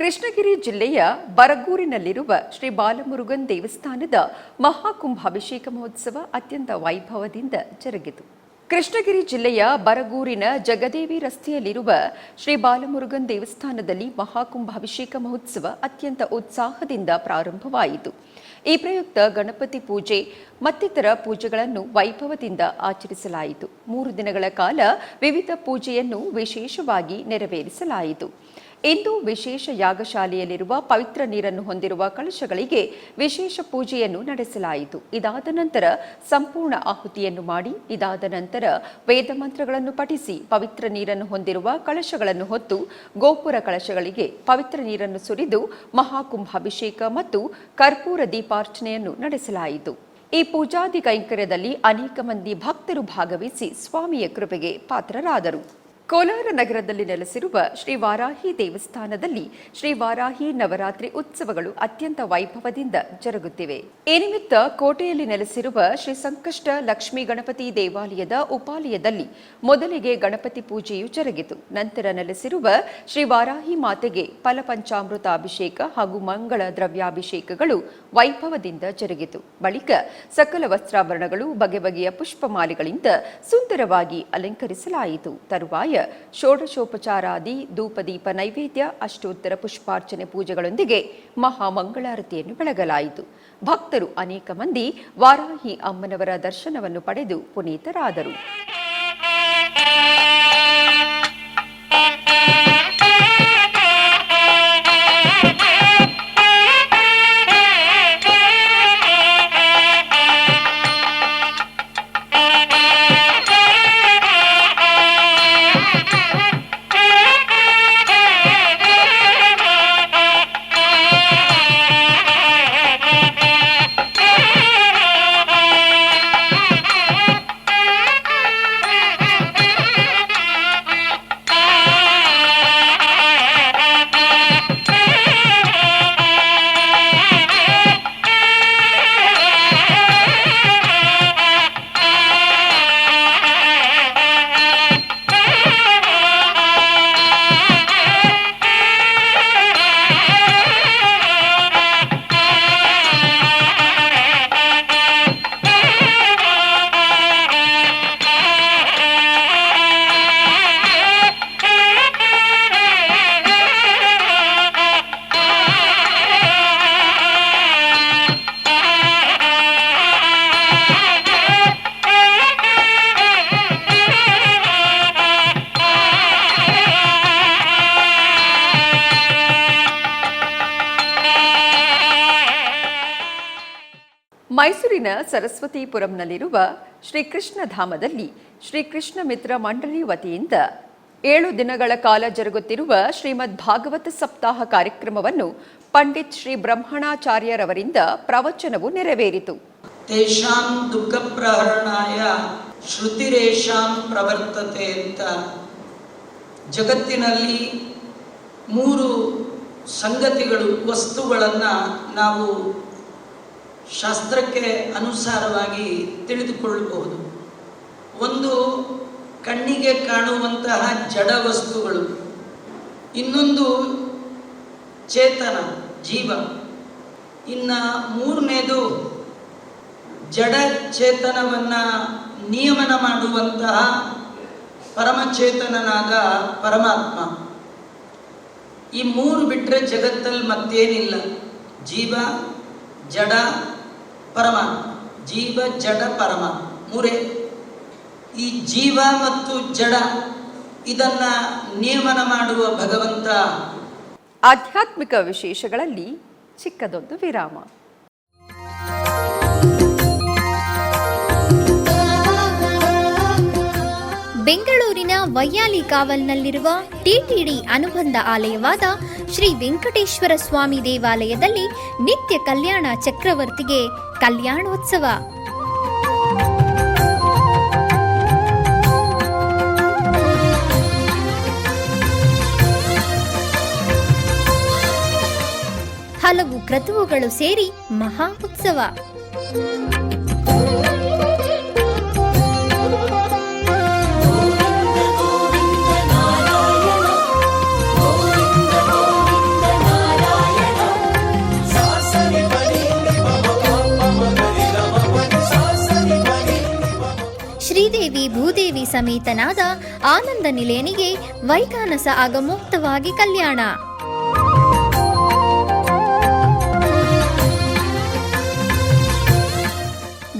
ಕೃಷ್ಣಗಿರಿ ಜಿಲ್ಲೆಯ ಬರಗೂರಿನಲ್ಲಿರುವ ಶ್ರೀ ಬಾಲಮುರುಗನ್ ದೇವಸ್ಥಾನದ ಮಹಾಕುಂಭಾಭಿಷೇಕ ಮಹೋತ್ಸವ ಅತ್ಯಂತ ವೈಭವದಿಂದ ಜರುಗಿತು. ಕೃಷ್ಣಗಿರಿ ಜಿಲ್ಲೆಯ ಬರಗೂರಿನ ಜಗದೇವಿ ರಸ್ತೆಯಲ್ಲಿರುವ ಶ್ರೀ ಬಾಲಮುರುಗನ್ ದೇವಸ್ಥಾನದಲ್ಲಿ ಮಹಾಕುಂಭಾಭಿಷೇಕ ಮಹೋತ್ಸವ ಅತ್ಯಂತ ಉತ್ಸಾಹದಿಂದ ಪ್ರಾರಂಭವಾಯಿತು. ಈ ಪ್ರಯುಕ್ತ ಗಣಪತಿ ಪೂಜೆ ಮತ್ತಿತರ ಪೂಜೆಗಳನ್ನು ವೈಭವದಿಂದ ಆಚರಿಸಲಾಯಿತು. 3 ದಿನಗಳ ಕಾಲ ವಿವಿಧ ಪೂಜೆಯನ್ನು ವಿಶೇಷವಾಗಿ ನೆರವೇರಿಸಲಾಯಿತು. ಇಂದು ವಿಶೇಷ ಯಾಗಶಾಲೆಯಲ್ಲಿರುವ ಪವಿತ್ರ ನೀರನ್ನು ಹೊಂದಿರುವ ಕಳಶಗಳಿಗೆ ವಿಶೇಷ ಪೂಜೆಯನ್ನು ನಡೆಸಲಾಯಿತು. ಇದಾದ ನಂತರ ಸಂಪೂರ್ಣ ಆಹುತಿಯನ್ನು ಮಾಡಿ ಇದಾದ ನಂತರ ವೇದ ಮಂತ್ರಗಳನ್ನು ಪಠಿಸಿ ಪವಿತ್ರ ನೀರನ್ನು ಹೊಂದಿರುವ ಕಳಶಗಳನ್ನು ಹೊತ್ತು ಗೋಪುರ ಕಳಶಗಳಿಗೆ ಪವಿತ್ರ ನೀರನ್ನು ಸುರಿದು ಮಹಾಕುಂಭಾಭಿಷೇಕ ಮತ್ತು ಕರ್ಪೂರ ದೀಪಾರ್ಚನೆಯನ್ನು ನಡೆಸಲಾಯಿತು. ಈ ಪೂಜಾದಿ ಕೈಂಕರ್ಯದಲ್ಲಿ ಅನೇಕ ಮಂದಿ ಭಕ್ತರು ಭಾಗವಹಿಸಿ ಸ್ವಾಮಿಯ ಕೃಪೆಗೆ ಪಾತ್ರರಾದರು. ಕೋಲಾರ ನಗರದಲ್ಲಿ ನೆಲೆಸಿರುವ ಶ್ರೀ ವಾರಾಹಿ ದೇವಸ್ಥಾನದಲ್ಲಿ ಶ್ರೀ ವಾರಾಹಿ ನವರಾತ್ರಿ ಉತ್ಸವಗಳು ಅತ್ಯಂತ ವೈಭವದಿಂದ ಜರುಗುತ್ತಿವೆ. ಈ ನಿಮಿತ್ತ ಕೋಟೆಯಲ್ಲಿ ನೆಲೆಸಿರುವ ಶ್ರೀ ಸಂಕಷ್ಟ ಲಕ್ಷ್ಮೀ ಗಣಪತಿ ದೇವಾಲಯದ ಉಪಾಲಯದಲ್ಲಿ ಮೊದಲಿಗೆ ಗಣಪತಿ ಪೂಜೆಯು ಜರುಗಿತು. ನಂತರ ನೆಲೆಸಿರುವ ಶ್ರೀ ವಾರಾಹಿ ಮಾತೆಗೆ ಫಲಪಂಚಾಮೃತ ಅಭಿಷೇಕ ಹಾಗೂ ಮಂಗಳ ದ್ರವ್ಯಾಭಿಷೇಕಗಳು ವೈಭವದಿಂದ ಜರುಗಿತು. ಬಳಿಕ ಸಕಲ ವಸ್ತ್ರಾಭರಣಗಳು ಬಗೆ ಬಗೆಯ ಪುಷ್ಪಮಾಲೆಗಳಿಂದ ಸುಂದರವಾಗಿ ಅಲಂಕರಿಸಲಾಯಿತು. ತರುವಾಯ ಷೋಡಶೋಪಚಾರಾದಿ ಧೂಪದೀಪ ನೈವೇದ್ಯ ಅಷ್ಟೋತ್ತರ ಪುಷ್ಪಾರ್ಚನೆ ಪೂಜೆಗಳೊಂದಿಗೆ ಮಹಾಮಂಗಳಾರತಿಯನ್ನು ಬೆಳಗಲಾಯಿತು. ಭಕ್ತರು ಅನೇಕ ಮಂದಿ ವಾರಾಹಿ ಅಮ್ಮನವರ ದರ್ಶನವನ್ನು ಪಡೆದು ಪುನೀತರಾದರು. ಮೈಸೂರಿನ ಸರಸ್ವತಿಪುರಂನಲ್ಲಿರುವ ಶ್ರೀಕೃಷ್ಣ ಧಾಮದಲ್ಲಿ ಶ್ರೀಕೃಷ್ಣ ಮಿತ್ರ ಮಂಡಳಿ ವತಿಯಿಂದ 7 ದಿನಗಳ ಕಾಲ ಜರುಗುತ್ತಿರುವ ಶ್ರೀಮದ್ ಭಾಗವತ ಸಪ್ತಾಹ ಕಾರ್ಯಕ್ರಮವನ್ನು ಪಂಡಿತ್ ಶ್ರೀ ಬ್ರಹ್ಮಣಾಚಾರ್ಯರವರಿಂದ ಪ್ರವಚನವು ನೆರವೇರಿತು. ತೇಷಾಂ ದುಃಖ ಪ್ರಹರಣಾಯ ಶ್ರುತಿರೇಷಾಂ ಪ್ರವರ್ತತೆ ಅಂತ ಜಗತ್ತಿನಲ್ಲಿ 3 ಸಂಗತಿಗಳು ವಸ್ತುಗಳನ್ನು ನಾವು ಶಾಸ್ತ್ರಕ್ಕೆ ಅನುಸಾರವಾಗಿ ತಿಳಿದುಕೊಳ್ಳಬಹುದು. ಒಂದು ಕಣ್ಣಿಗೆ ಕಾಣುವಂತಹ ಜಡ ವಸ್ತುಗಳು, ಇನ್ನೊಂದು ಚೇತನ ಜೀವ, ಇನ್ನು 3ನೇದು ಜಡ ಚೇತನವನ್ನು ನಿಯಮನ ಮಾಡುವಂತಹ ಪರಮಚೇತನನಾದ ಪರಮಾತ್ಮ. ಈ 3 ಬಿಟ್ಟರೆ ಜಗತ್ತಲ್ಲಿ ಮತ್ತೇನಿಲ್ಲ. ಜೀವ, ಜಡ, ಪರಮಾತ್ಮ. ಜೀವ, ಜಡ, ಪರಮಾತ್ಮ 3. ಈ ಜೀವ ಮತ್ತು ಜಡ ಇದನ್ನ ನಿಯಮನ ಮಾಡುವ ಭಗವಂತ. ಆಧ್ಯಾತ್ಮಿಕ ವಿಶೇಷಗಳಲ್ಲಿ ಚಿಕ್ಕದೊಂದು ವಿರಾಮ. ಬೆಂಗಳೂರಿನ ವೈಯಾಲಿ ಕಾವಲ್ನಲ್ಲಿರುವ ಟಿಟಿಡಿ ಅನುಬಂಧ ಆಲಯವಾದ ಶ್ರೀ ವೆಂಕಟೇಶ್ವರ ಸ್ವಾಮಿ ದೇವಾಲಯದಲ್ಲಿ ನಿತ್ಯ ಕಲ್ಯಾಣ ಚಕ್ರವರ್ತಿಗೆ ಕಲ್ಯಾಣೋತ್ಸವ. ಹಲವು ಕ್ರತುವುಗಳು ಸೇರಿ ಮಹಾ ಉತ್ಸವ. ಶ್ರೀದೇವಿ ಭೂದೇವಿ ಸಮೇತನಾದ ಆನಂದ ನಿಲಯನಿಗೆ ವೈಖಾನಸ ಆಗಮೋಕ್ತವಾಗಿ ಕಲ್ಯಾಣ.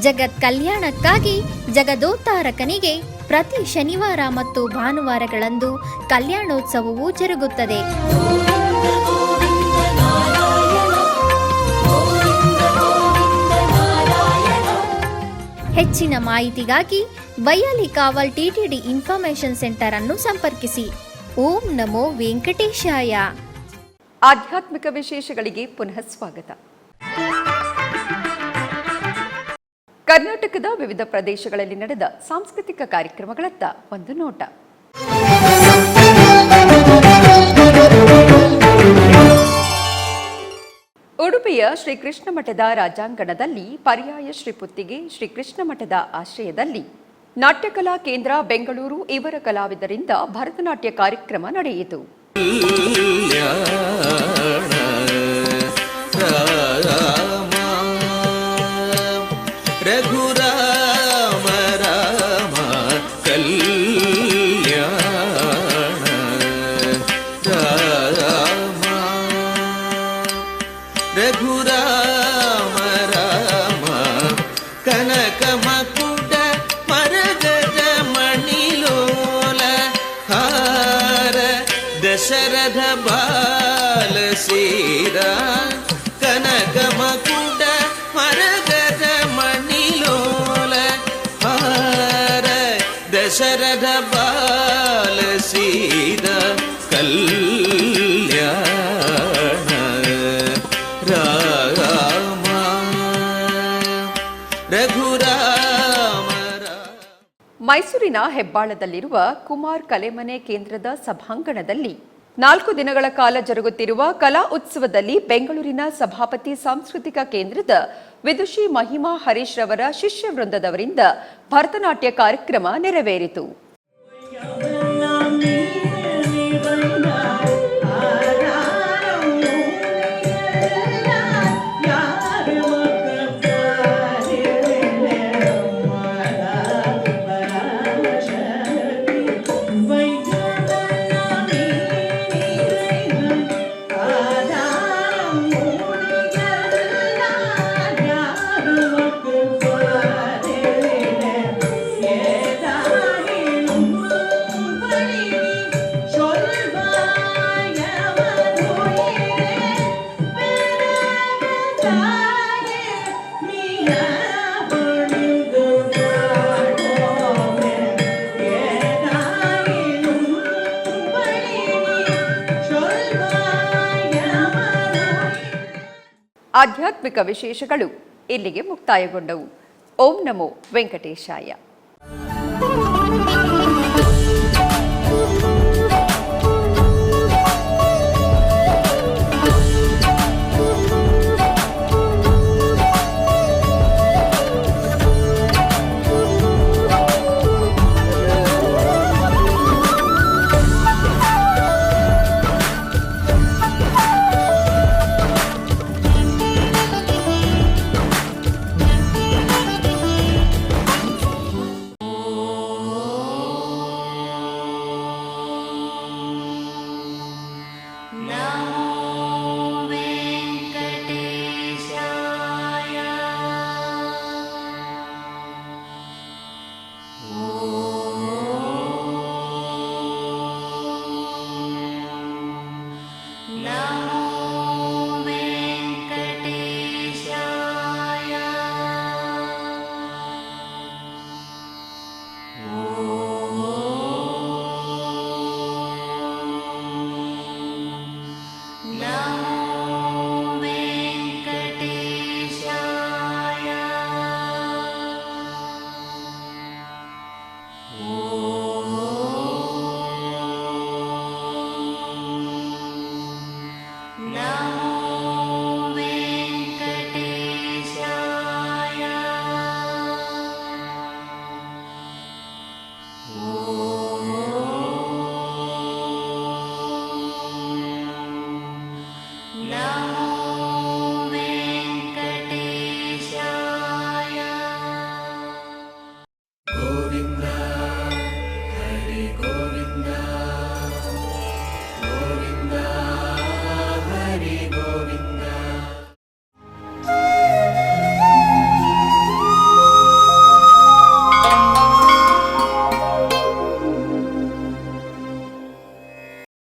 ಜಗತ್ ಕಲ್ಯಾಣಕ್ಕಾಗಿ ಜಗದೋತ್ತಾರಕನಿಗೆ ಪ್ರತಿ ಶನಿವಾರ ಮತ್ತು ಭಾನುವಾರಗಳಂದು ಕಲ್ಯಾಣೋತ್ಸವವು ಜರುಗುತ್ತದೆ. ಹೆಚ್ಚಿನ ಮಾಹಿತಿಗಾಗಿ ವೈಯಾಲಿ ಕಾವಲ್ ಟಿಟಿಡಿ ಇನ್ಫಾರ್ಮೇಶನ್ ಸೆಂಟರ್ ಅನ್ನು ಸಂಪರ್ಕಿಸಿ. ಓಂ ನಮೋ ವೆಂಕಟೇಶಾಯ. ಆಧ್ಯಾತ್ಮಿಕ ವಿಶೇಷಗಳಿಗೆ ಪುನಃ ಸ್ವಾಗತ. ಕರ್ನಾಟಕದ ವಿವಿಧ ಪ್ರದೇಶಗಳಲ್ಲಿ ನಡೆದ ಸಾಂಸ್ಕೃತಿಕ ಕಾರ್ಯಕ್ರಮಗಳತ್ತ ಒಂದು ನೋಟ. ಉಡುಪಿಯ ಶ್ರೀಕೃಷ್ಣ ಮಠದ ರಾಜಾಂಗಣದಲ್ಲಿ ಪರ್ಯಾಯ ಶ್ರೀಪುತ್ತಿಗೆ ಶ್ರೀಕೃಷ್ಣ ಮಠದ ಆಶ್ರಯದಲ್ಲಿ ನಾಟ್ಯಕಲಾ ಕೇಂದ್ರ ಬೆಂಗಳೂರು ಇವರ ಕಲಾವಿದರಿಂದ ಭರತನಾಟ್ಯ ಕಾರ್ಯಕ್ರಮ ನಡೆಯಿತು. ರಘುರಾಮ ರಾಮ ಕಲ್ಯಾಣ ರಾಮ ರಘುರಾಮ ರಾಮ ಕನಕ ಮಕುಟ ಮರಗಜ ಮಣಿಲೋಲ ಹಾರ ದಶರಥ ಬಾಲ ಸೀರಾ ಕನಕ ಮಕುಟ ಮರಗಜ ಮಣಿಲೋಲ ಹಾರ ದಶರಥ ಬಾಲ ಸೀರಾ ಕಲ್ಯಾಣ ರಾಮ ರಘುರಾಮ. ಮೈಸೂರಿನ ಹೆಬ್ಬಾಳದಲ್ಲಿರುವ ಕುಮಾರ್ ಕಲೆಮನೆ ಕೇಂದ್ರದ ಸಭಾಂಗಣದಲ್ಲಿ 4 ದಿನಗಳ ಕಾಲ ಜರುಗುತ್ತಿರುವ ಕಲಾ ಉತ್ಸವದಲ್ಲಿ ಬೆಂಗಳೂರಿನ ಸಭಾಪತಿ ಸಾಂಸ್ಕೃತಿಕ ಕೇಂದ್ರದ ವಿದುಷಿ ಮಹಿಮಾ ಹರೀಶ್ ರವರ ಶಿಷ್ಯ ವೃಂದದವರಿಂದ ಭರತನಾಟ್ಯ ಕಾರ್ಯಕ್ರಮ ನೆರವೇರಿತು. ಆಧ್ಯಾತ್ಮಿಕ ವಿಶೇಷಗಳು ಇಲ್ಲಿಗೆ ಮುಕ್ತಾಯಗೊಂಡವು. ಓಂ ನಮೋ ವೆಂಕಟೇಶಾಯ. Oh